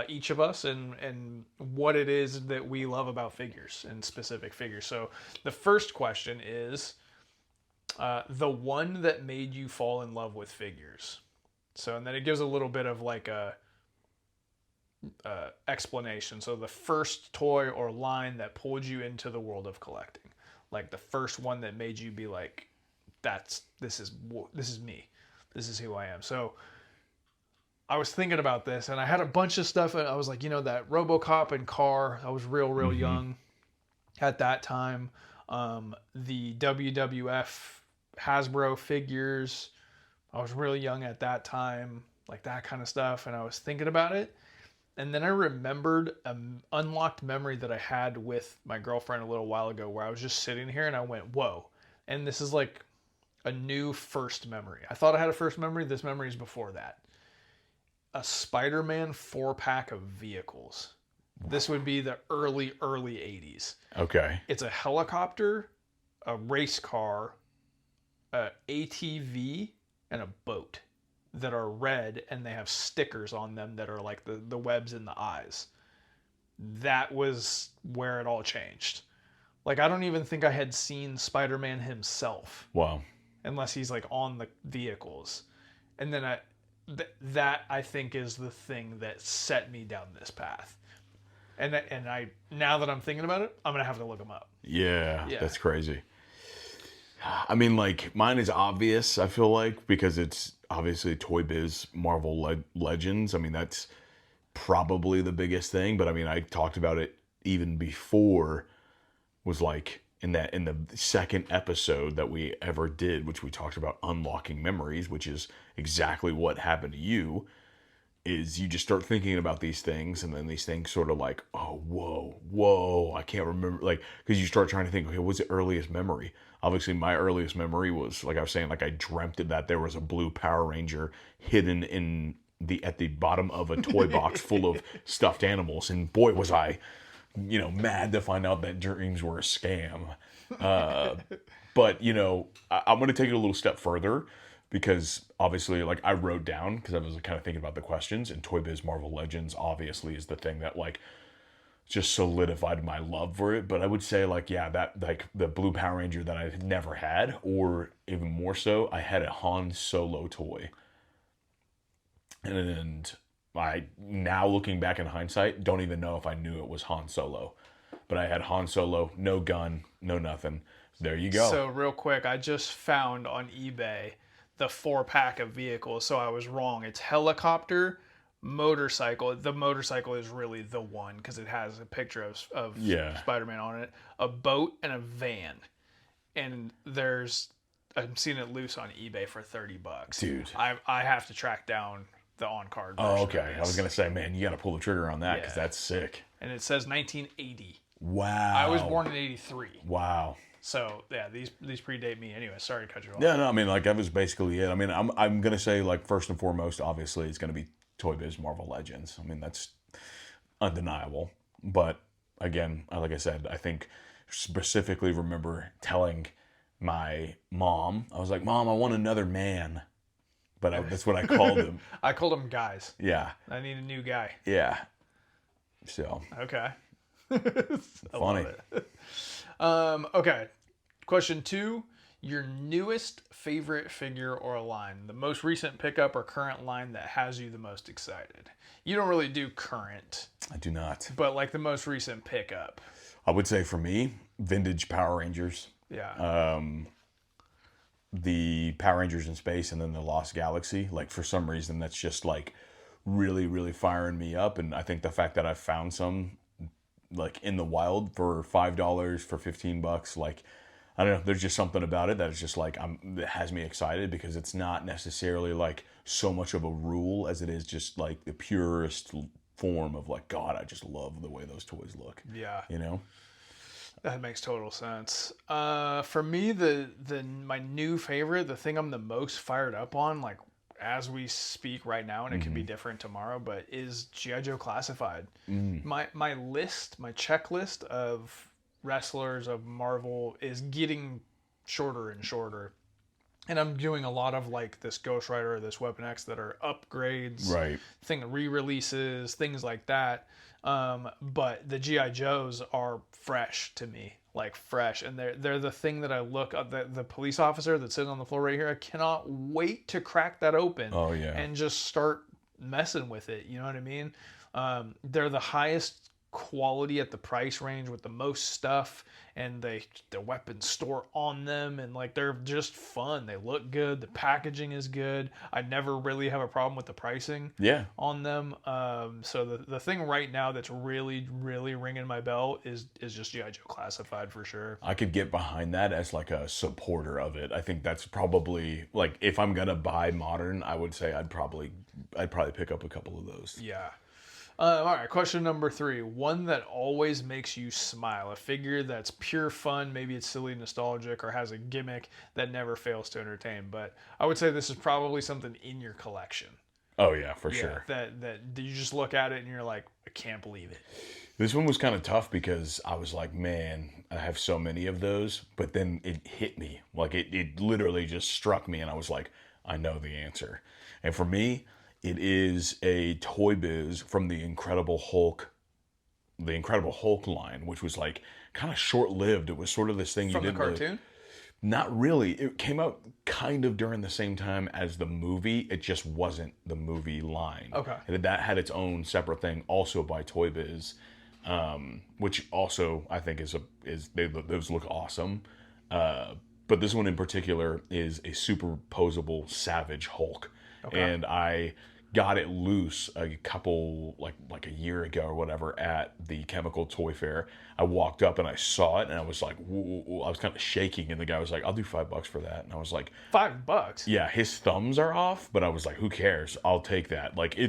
each of us and what it is that we love about figures and specific figures. So the first question is the one that made you fall in love with figures. So, and then it gives a little bit of like a explanation. So the first toy or line that pulled you into the world of collecting, like the first one that made you be like, this is me, this is who I am. So I was thinking about this, and I had a bunch of stuff, and I was like, that RoboCop and car. I was real young at that time. The WWF Hasbro figures. I was really young at that time, like that kind of stuff. And I was thinking about it. And then I remembered an unlocked memory that I had with my girlfriend a little while ago where I was just sitting here and I went, whoa. And this is like a new first memory. I thought I had a first memory. This memory is before that. A Spider-Man 4-pack of vehicles. This would be the early 80s. Okay. It's a helicopter, a race car, a ATV, and a boat that are red, and they have stickers on them that are like the webs in the eyes. That was where it all changed. Like, I don't even think I had seen Spider-Man himself. Wow. Unless he's like on the vehicles. And then that I think is the thing that set me down this path. And I now that I'm thinking about it, I'm going to have to look them up. Yeah, that's crazy. I mean, like, mine is obvious, I feel like, because it's obviously Toy Biz Marvel Legends. I mean, that's probably the biggest thing. But I mean, I talked about it even before, was like in the second episode that we ever did, which we talked about unlocking memories, which is exactly what happened to you. Is you just start thinking about these things, and then these things sort of like, oh, whoa, I can't remember, like, because you start trying to think, okay, what's the earliest memory? Obviously, my earliest memory was, like I was saying, like I dreamt that there was a blue Power Ranger hidden at the bottom of a toy box full of stuffed animals, and boy, was I, mad to find out that dreams were a scam. But I'm going to take it a little step further. Because obviously, like, I wrote down, because I was kind of thinking about the questions, and Toy Biz Marvel Legends obviously is the thing that, like, just solidified my love for it. But I would say, like, yeah, that, like, the Blue Power Ranger that I've never had, or even more so, I had a Han Solo toy. And I, now looking back in hindsight, don't even know if I knew it was Han Solo. But I had Han Solo, no gun, no nothing. There you go. So, real quick, I just found on eBay the 4-pack of vehicles, so I was wrong. It's helicopter, motorcycle. The motorcycle is really the one because it has a picture of Spider-Man on it. A boat and a van, and I'm seeing it loose on eBay for $30. Dude, I have to track down the on-card version. Oh, okay. I was gonna say, man, you got to pull the trigger on that because that's sick. And it says 1980. Wow. I was born in 83. Wow. So yeah, these predate me anyway. Sorry to cut you off. Yeah, no, I mean, like, that was basically it. I mean, I'm gonna say, like, first and foremost, obviously, it's gonna be Toy Biz Marvel Legends. I mean, that's undeniable. But again, like I said, I think specifically remember telling my mom, I was like, Mom, I want another man. But that's what I called him. I called him guys. Yeah. I need a new guy. Yeah. So. Okay. Funny. Okay. Question 2. Your newest favorite figure or line. The most recent pickup or current line that has you the most excited. You don't really do current. I do not. But like the most recent pickup. I would say for me, vintage Power Rangers. Yeah. The Power Rangers in space and then the Lost Galaxy. Like, for some reason, that's just like really, really firing me up. And I think the fact that I found some like in the wild for $5, for $15, like, I don't know, there's just something about it that is just like, that has me excited, because it's not necessarily like so much of a rule as it is just like the purest form of like, God, I just love the way those toys look. Yeah. You know? That makes total sense. For me, my new favorite, the thing I'm the most fired up on, like as we speak right now, and it can be different tomorrow, but is G.I. Joe Classified. My checklist of wrestlers of Marvel is getting shorter and shorter. And I'm doing a lot of like this Ghost Rider or this Weapon X that are upgrades, Right. re-releases, things like that. But the G.I. Joes are fresh to me, like fresh. And they're the thing that I look at, the police officer that's sitting on the floor right here. I cannot wait to crack that open and just start messing with it. You know what I mean? They're the highest quality at the price range with the most stuff, and the weapons store on them, and like they're just fun. They look good. The packaging is good. I never really have a problem with the pricing on them. So the thing right now that's really ringing my bell is just G.I. Joe Classified for sure. I could get behind that as like a supporter of it. I think that's probably like, if I'm gonna buy modern, I would say I'd probably pick up a couple of those. Yeah. All right, question number 3. One that always makes you smile. A figure that's pure fun. Maybe it's silly, nostalgic, or has a gimmick that never fails to entertain. But I would say this is probably something in your collection. Oh, yeah, for sure. That you just look at it and you're like, I can't believe it. This one was kind of tough because I was like, man, I have so many of those. But then it hit me. Like, it literally just struck me, and I was like, I know the answer. And for me, it is a Toy Biz from the Incredible Hulk line, which was like kind of short-lived. It was sort of this thing from you didn't the cartoon? really, not really. It came out kind of during the same time as the movie. It just wasn't the movie line. Okay. And that had its own separate thing, also by Toy Biz, which also I think those look awesome. But this one in particular is a superposable Savage Hulk. Okay. And I got it loose a couple, like a year ago or whatever, at the Chemical Toy Fair. I walked up and I saw it, and I was like, whoa. I was kind of shaking, and the guy was like, I'll do $5 for that. And I was like, $5? Yeah, his thumbs are off, but I was like, who cares? I'll take that. Like,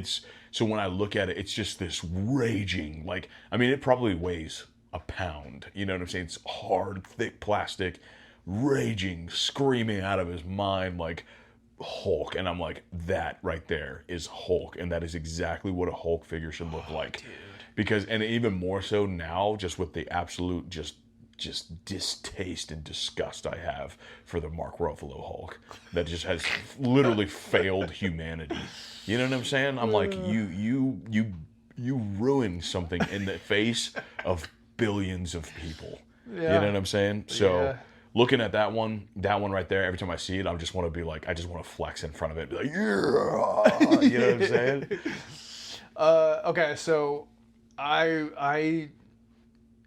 so when I look at it, it's just this raging, like, I mean, it probably weighs a pound. You know what I'm saying? It's hard, thick plastic, raging, screaming out of his mind, like, Hulk. And I'm like, that right there is Hulk, and that is exactly what a Hulk figure should look like. Dude. Because, and even more so now, just with the absolute just distaste and disgust I have for the Mark Ruffalo Hulk that just has literally failed humanity. You know what I'm saying? I'm like, you ruined something in the face of billions of people. Yeah. You know what I'm saying? So. Yeah. Looking at that one right there, every time I see it, I just want to be like, I just want to flex in front of it, be like, yeah, you know what I'm saying? Okay, so I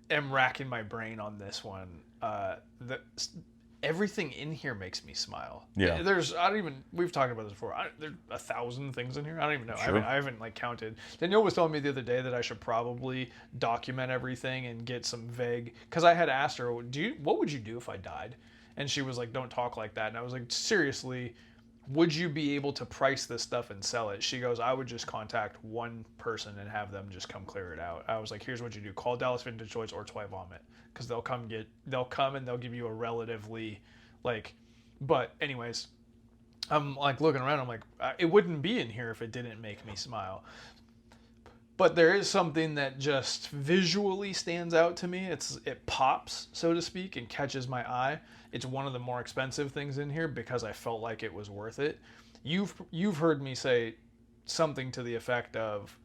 am racking my brain on this one. Everything in here makes me smile. Yeah. We've talked about this before. There's 1,000 things in here. I don't even know. Sure. I haven't like counted. Danielle was telling me the other day that I should probably document everything and get some vague, because I had asked her, what would you do if I died? And she was like, don't talk like that. And I was like, seriously, would you be able to price this stuff and sell it? She goes, I would just contact one person and have them just come clear it out. I was like, here's what you do. Call Dallas Vintage Toys or Toy Vomit, because they'll come and they'll give you a relatively, like, but anyways, I'm like looking around, I'm like, it wouldn't be in here if it didn't make me smile. But there is something that just visually stands out to me. It pops, so to speak, and catches my eye. It's one of the more expensive things in here because I felt like it was worth it. You've heard me say something to the effect of,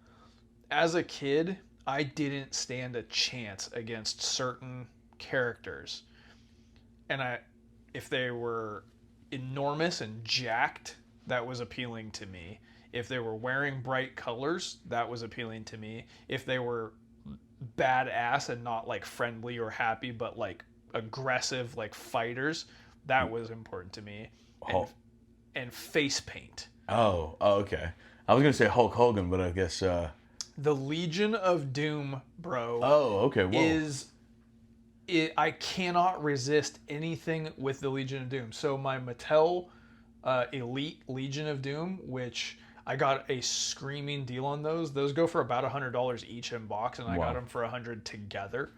as a kid, I didn't stand a chance against certain characters. And if they were enormous and jacked, that was appealing to me. If they were wearing bright colors, that was appealing to me. If they were badass and not like friendly or happy, but like aggressive, like fighters, that was important to me. And face paint. Oh, okay. I was going to say Hulk Hogan, but I guess... The Legion of Doom, bro. Oh, okay. Whoa. I cannot resist anything with the Legion of Doom. So my Mattel Elite Legion of Doom, which I got a screaming deal on those. Those go for about $100 each in box, and I got them for $100 together.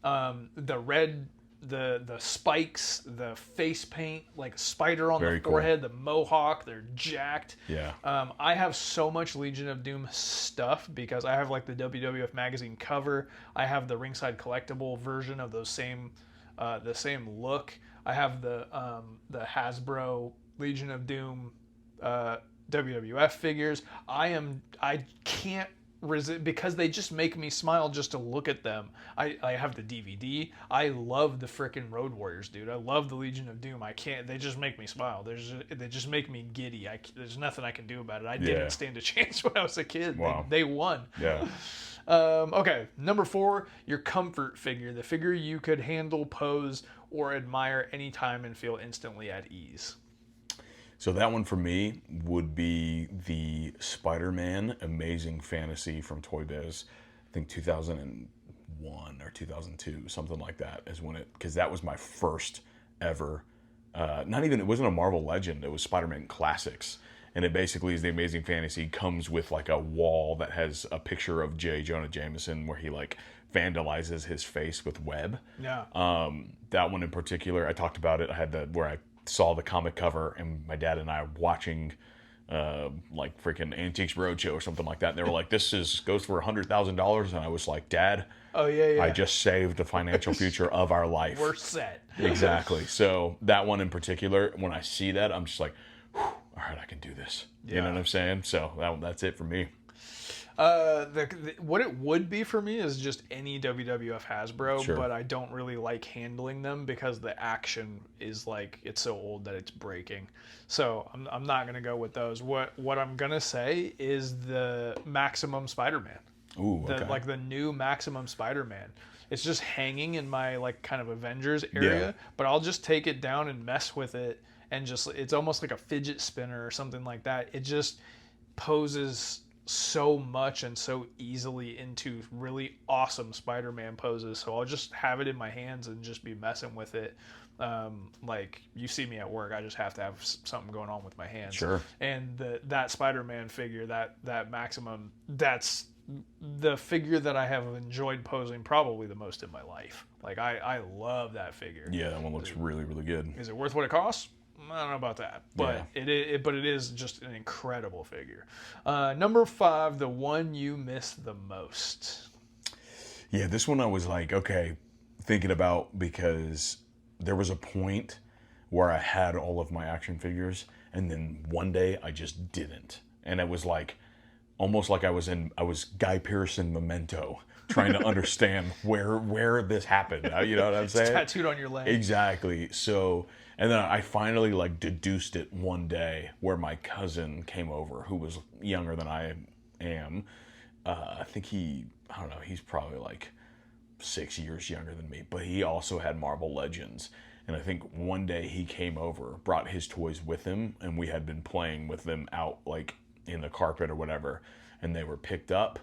The red, the spikes, the face paint, like spider on the forehead, the mohawk, they're jacked. Yeah. I have so much Legion of Doom stuff because I have like the WWF magazine cover. I have the ringside collectible version of those the same look. I have the Hasbro Legion of Doom WWF figures. I can't resist because they just make me smile just to look at them. I have the DVD. I love the frickin' Road Warriors, dude. I love the Legion of Doom. They just make me smile. They just make me giddy. There's nothing I can do about it. I didn't stand a chance when I was a kid. Wow. They won. Yeah. Okay, number 4, your comfort figure. The figure you could handle, pose, or admire anytime and feel instantly at ease. So that one for me would be the Spider-Man Amazing Fantasy from Toy Biz. I think 2001 or 2002, something like that is when because that was my first ever, it wasn't a Marvel Legend, it was Spider-Man Classics. And it basically is the Amazing Fantasy, comes with like a wall that has a picture of J. Jonah Jameson where he like vandalizes his face with web. Yeah. That one in particular, I talked about it. I had where I saw the comic cover and my dad and I watching like freaking Antiques Roadshow or something like that. And they were like, this goes for $100,000. And I was like, Dad, oh yeah. I just saved the financial future of our life. We're set. Exactly. So that one in particular, when I see that, I'm just like, whew, all right, I can do this. Yeah. You know what I'm saying? So that's it for me. What it would be for me is just any WWF Hasbro, Sure. but I don't really like handling them because the action is like, it's so old that it's breaking. So I'm not going to go with those. What I'm going to say is the Maximum Spider-Man. Ooh, okay. Like the new Maximum Spider-Man. It's just hanging in my like kind of Avengers area, but I'll just take it down and mess with it and it's almost like a fidget spinner or something like that. It just poses so much and so easily into really awesome Spider-Man poses. So I'll just have it in my hands and just be messing with it. Like you see me at work, I just have to have something going on with my hands. Sure. And that Spider-Man figure, that Maximum, that's the figure that I have enjoyed posing probably the most in my life. Like I love that figure. Yeah, that one looks really, really good. Is it worth what it costs? I don't know about that, but it is just an incredible figure. Number 5, the one you miss the most. Yeah, this one I was like, okay, thinking about, because there was a point where I had all of my action figures, and then one day I just didn't, and it was like almost like I was Guy Pearce in Memento, trying to understand where this happened. You know what I'm saying? It's tattooed on your leg. Exactly. So. And then I finally like deduced it one day where my cousin came over, who was younger than I am. I think he's probably like 6 years younger than me, but he also had Marvel Legends. And I think one day he came over, brought his toys with him, and we had been playing with them out like in the carpet or whatever. And they were picked up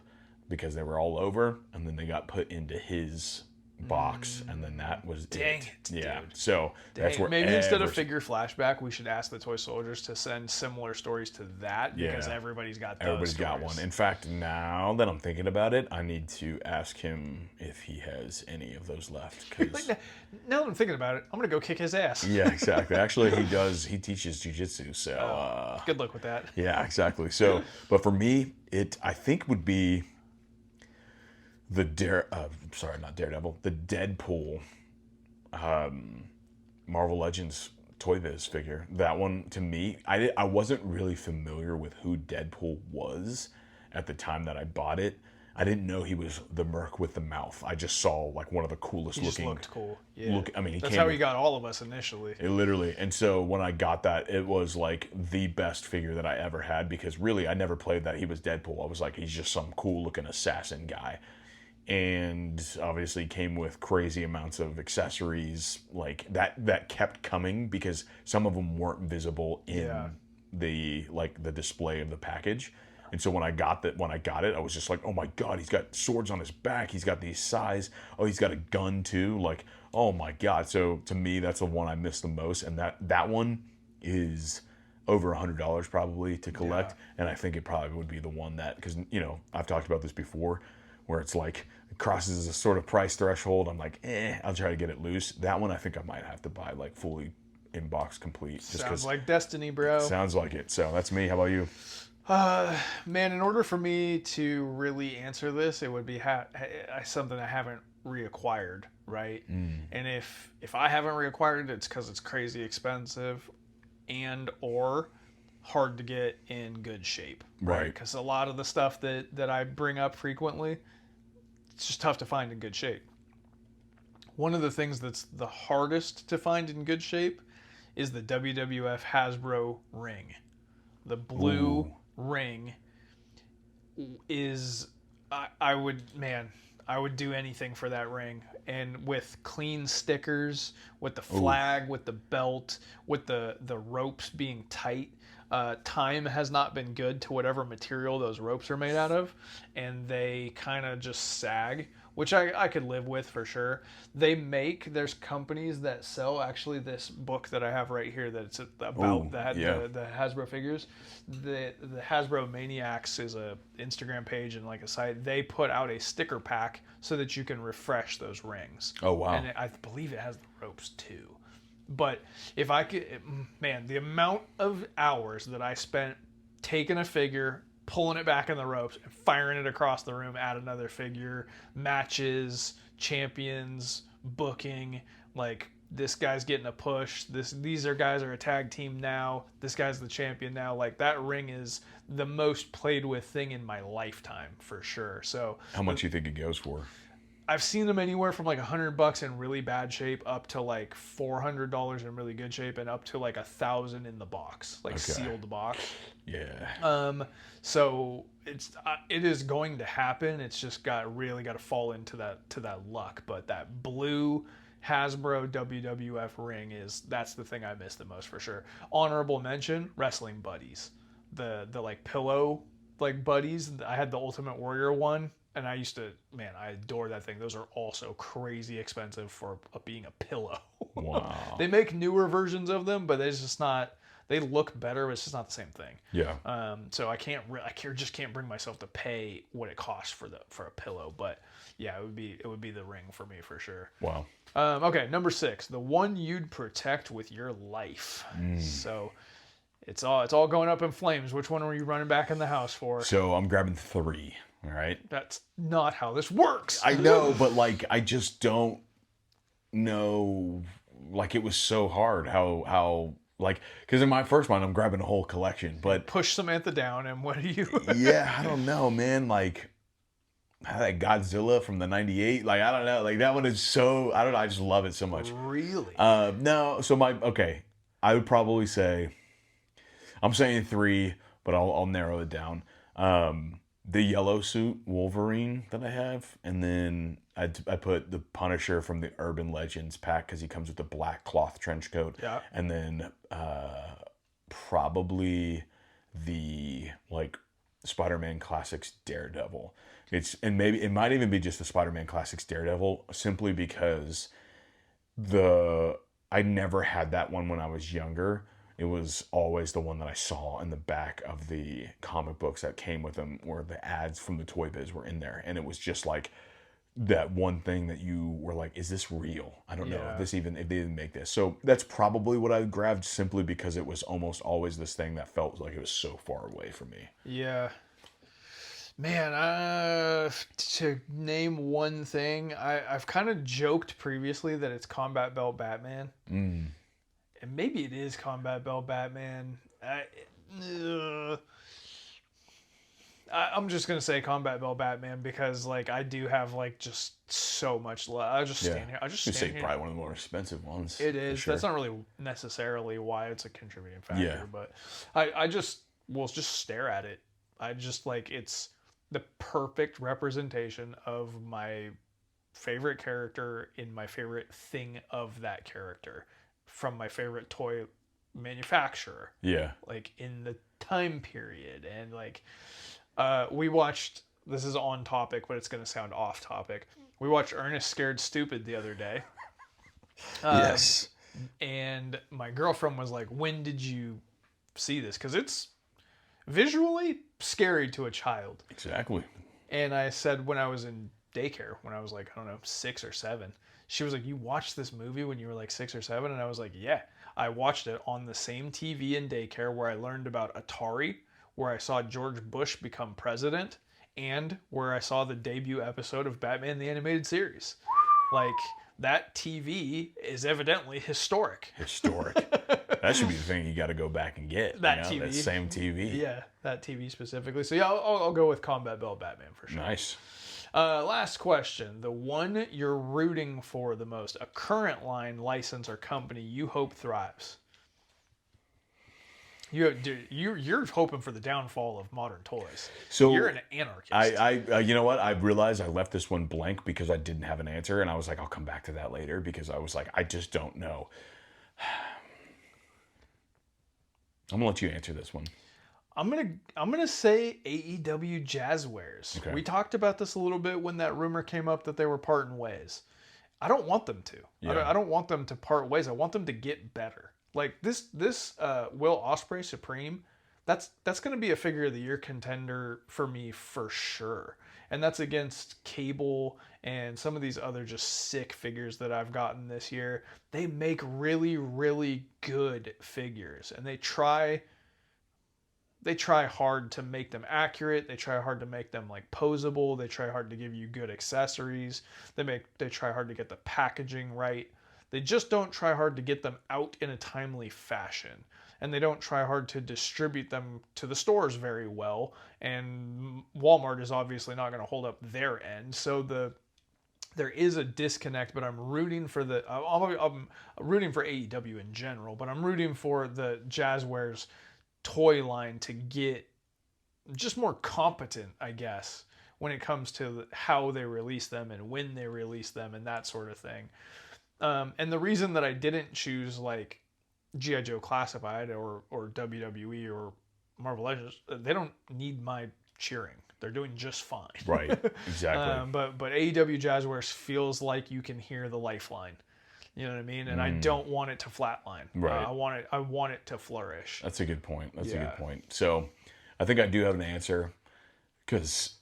because they were all over, and then they got put into his box, and then that was Dang it. it, Yeah. dude. So that's where maybe instead of figure flashback, we should ask the toy soldiers to send similar stories to that, because everybody's got those got one. In fact, now that I'm thinking about it, I need to ask him if he has any of those left. 'Cause... now that I'm thinking about it, I'm gonna go kick his ass. Yeah, exactly. Actually, he does. He teaches jiu-jitsu, so good luck with that. Yeah, exactly. So, but for me, I think would be the the Deadpool Marvel Legends Toy Biz figure. That one, to me, I wasn't really familiar with who Deadpool was at the time that I bought it. I didn't know he was the merc with the mouth. I just saw like one of the coolest looking. He just looked cool. Yeah. That's how he got all of us initially. Literally. And so when I got that, it was like the best figure that I ever had, because really I never played that he was Deadpool. I was like, he's just some cool looking assassin guy. And obviously came with crazy amounts of accessories like that kept coming, because some of them weren't visible in the display of the package. And so when I got it, I was just like, oh my God, he's got swords on his back. He's got these size. Oh, he's got a gun too. Like, oh my God. So to me, that's the one I miss the most. And that one is over $100 probably to collect. Yeah. And I think it probably would be the one that, because, I've talked about this before, where it's like, it crosses a sort of price threshold. I'm like, I'll try to get it loose. That one, I think I might have to buy like fully in box complete. Sounds like destiny, bro. Sounds like it. So that's me. How about you? Man, in order for me to really answer this, it would be something I haven't reacquired, right? And if I haven't reacquired it, it's because it's crazy expensive, and or hard to get in good shape. Right. Because a lot of the stuff that I bring up frequently, it's just tough to find in good shape. One of the things that's the hardest to find in good shape is the WWF Hasbro ring. The blue ring is, I would do anything for that ring. And with clean stickers, with the flag, with the belt, with the ropes being tight, time has not been good to whatever material those ropes are made out of, and they kind of just sag, which I could live with for sure. There's companies that sell actually this book that I have right here that's about the Hasbro figures. The Hasbro Maniacs is a Instagram page and like a site. They put out a sticker pack so that you can refresh those rings. Oh, wow. And I believe it has the ropes too. But if I could, man, the amount of hours that I spent taking a figure, pulling it back in the ropes, and firing it across the room at another figure, matches, champions, booking, like this guy's getting a push, these guys are a tag team now, this guy's the champion now, like that ring is the most played with thing in my lifetime for sure. So how much do you think it goes for? I've seen them anywhere from like $100 in really bad shape up to like $400 in really good shape and up to like $1,000 in the box, like sealed box. Yeah. So it is going to happen. It's just really got to fall into that luck. But that blue Hasbro WWF ring that's the thing I miss the most for sure. Honorable mention, Wrestling Buddies. The like pillow like buddies. I had the Ultimate Warrior one. And I adore that thing. Those are also crazy expensive for being a pillow. Wow. They make newer versions of them, but it's just not. They look better, but it's just not the same thing. Yeah. So I just can't bring myself to pay what it costs for a pillow. But yeah, it would be the ring for me for sure. Wow. Okay, number 6, the one you'd protect with your life. So it's all going up in flames. Which one were you running back in the house for? So I'm grabbing 3. All right. That's not how this works. I know, but like I just don't know. Like it was so hard how like because in my first one I'm grabbing a whole collection, but push Samantha down and what do you? Yeah, I don't know, man. Like that Godzilla from the '98. Like I don't know. Like that one is so I don't know. I just love it so much. Really? No. So I would probably say I'm saying 3, but I'll narrow it down. The yellow suit Wolverine that I have, and then I put the Punisher from the Urban Legends pack because he comes with the black cloth trench coat. Yeah. And then probably the like Spider-Man Classics Daredevil. Maybe it might even be just the Spider-Man Classics Daredevil simply because I never had that one when I was younger. It was always the one that I saw in the back of the comic books that came with them, where the ads from the Toy Biz were in there. And it was just like that one thing that you were like, is this real? I don't know if they didn't make this. So that's probably what I grabbed simply because it was almost always this thing that felt like it was so far away from me. Yeah. Man, to name one thing, I've kind of joked previously that it's Combat Belt Batman. And maybe it is Combat Belt Batman. I'm just going to say Combat Belt Batman because like I do have like just so much love. I'll just stand here. I'll just stand here. Probably one of the more expensive ones. It is. Sure. That's not really necessarily why it's a contributing factor. Yeah. But I just will just stare at it. I just like it's the perfect representation of my favorite character in my favorite thing of that character. From my favorite toy manufacturer. Yeah. Like in the time period. And like we watched, this is on topic, but it's going to sound off topic. We watched Ernest Scared Stupid the other day. Yes. And my girlfriend was like, when did you see this? Because it's visually scary to a child. Exactly. And I said when I was in daycare, when I was like, I don't know, 6 or 7, she was like, you watched this movie when you were like 6 or 7? And I was like, yeah. I watched it on the same TV in daycare where I learned about Atari, where I saw George Bush become president, and where I saw the debut episode of Batman the Animated Series. Like, that TV is evidently historic. That should be the thing you got to go back and get. That TV. That same TV. Yeah, that TV specifically. So yeah, I'll go with Combat Belt Batman for sure. Nice. Last question. The one you're rooting for the most, a current line, license, or company you hope thrives. You're hoping for the downfall of modern toys. So you're an anarchist. I you know what? I realized I left this one blank because I didn't have an answer, and I was like, I'll come back to that later because I was like, I just don't know. I'm gonna let you answer this one. I'm gonna say AEW Jazzwares. Okay. We talked about this a little bit when that rumor came up that they were parting ways. I don't want them to. Yeah. I don't want them to part ways. I want them to get better. Like this Will Ospreay Supreme, that's going to be a figure of the year contender for me for sure. And that's against Cable and some of these other just sick figures that I've gotten this year. They make really, really good figures, and they try hard to make them accurate. They try hard to make them like posable. They try hard to give you good accessories. They try hard to get the packaging right. They just don't try hard to get them out in a timely fashion. And they don't try hard to distribute them to the stores very well. And Walmart is obviously not going to hold up their end. So there is a disconnect, but I'm rooting for I'm rooting for AEW in general, but I'm rooting for the Jazzwares toy line to get just more competent, I guess, when it comes to how they release them and when they release them and that sort of thing. And the reason that I didn't choose like G.I. Joe Classified or WWE or Marvel Legends, they don't need my cheering. They're doing just fine. Right, exactly. But AEW Jazzwares feels like you can hear the lifeline. You know what I mean? And I don't want it to flatline. Right. I want it to flourish. That's a good point. That's a good point. So I think I do have an answer because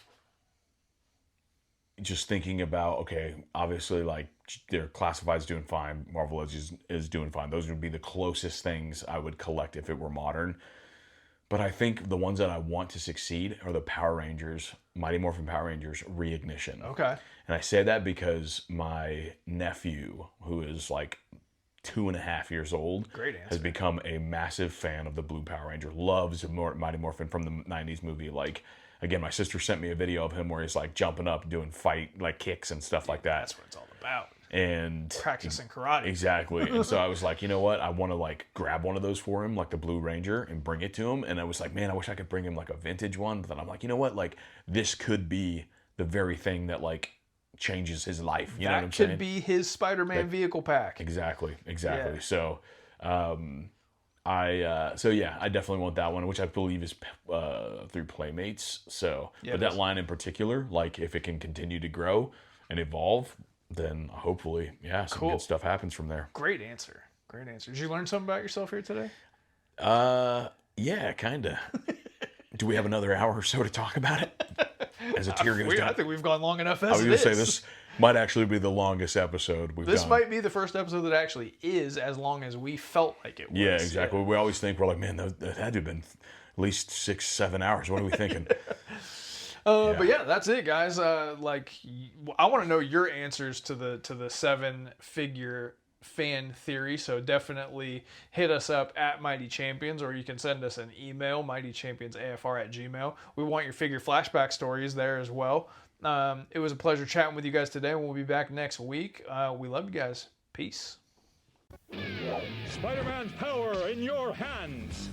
just thinking about, okay, obviously like their Classified's doing fine. Marvel Legends is doing fine. Those would be the closest things I would collect if it were modern. But I think the ones that I want to succeed are the Power Rangers, Mighty Morphin Power Rangers Reignition. Okay. And I say that because my nephew, who is like 2.5 years old, has become a massive fan of the Blue Power Ranger. Loves Mighty Morphin from the 90s movie. Like, again, my sister sent me a video of him where he's like jumping up, doing fight, like kicks and stuff like that. That's what it's all about. And practicing karate. Exactly. And so I was like, you know what? I want to like grab one of those for him, like the Blue Ranger, and bring it to him. And I was like, man, I wish I could bring him like a vintage one. But then I'm like, you know what? Like this could be the very thing that like changes his life. You know what I'm saying? That could be his Spider-Man vehicle pack. Exactly. Yeah. So, I definitely want that one, which I believe is through Playmates. So, Yeah, but that line in particular, like if it can continue to grow and evolve, then hopefully, some good stuff happens from there. Great answer. Did you learn something about yourself here today? Yeah, kind of. Do we have another hour or so to talk about it? As a tear goes down. I think we've gone long enough as I was it going is. to say, this might actually be the longest episode we've done. This might be the first episode that actually is as long as we felt like it was. Yeah, exactly. We always think, we're like, man, that had to have been at least 6-7 hours. What are we thinking? But yeah, that's it, guys. I want to know your answers to the 7-figure fan theory. So definitely hit us up at Mighty Champions, or you can send us an email, mightychampionsafr@gmail.com. We want your figure flashback stories there as well. It was a pleasure chatting with you guys today. We'll be back next week. We love you guys. Peace. Spider-Man's power in your hands.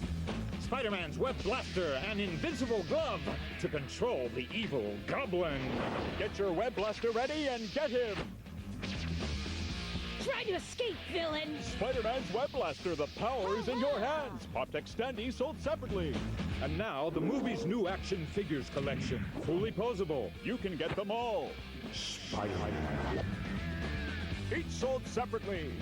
Spider-Man's web blaster and invincible glove to control the evil Goblin. Get your web blaster ready and get him. Try to escape, villain! Spider-Man's web blaster, the power is in your hands. Popped extendies sold separately. And now the movie's new action figures collection. Fully posable. You can get them all. Spider-Man. Each sold separately.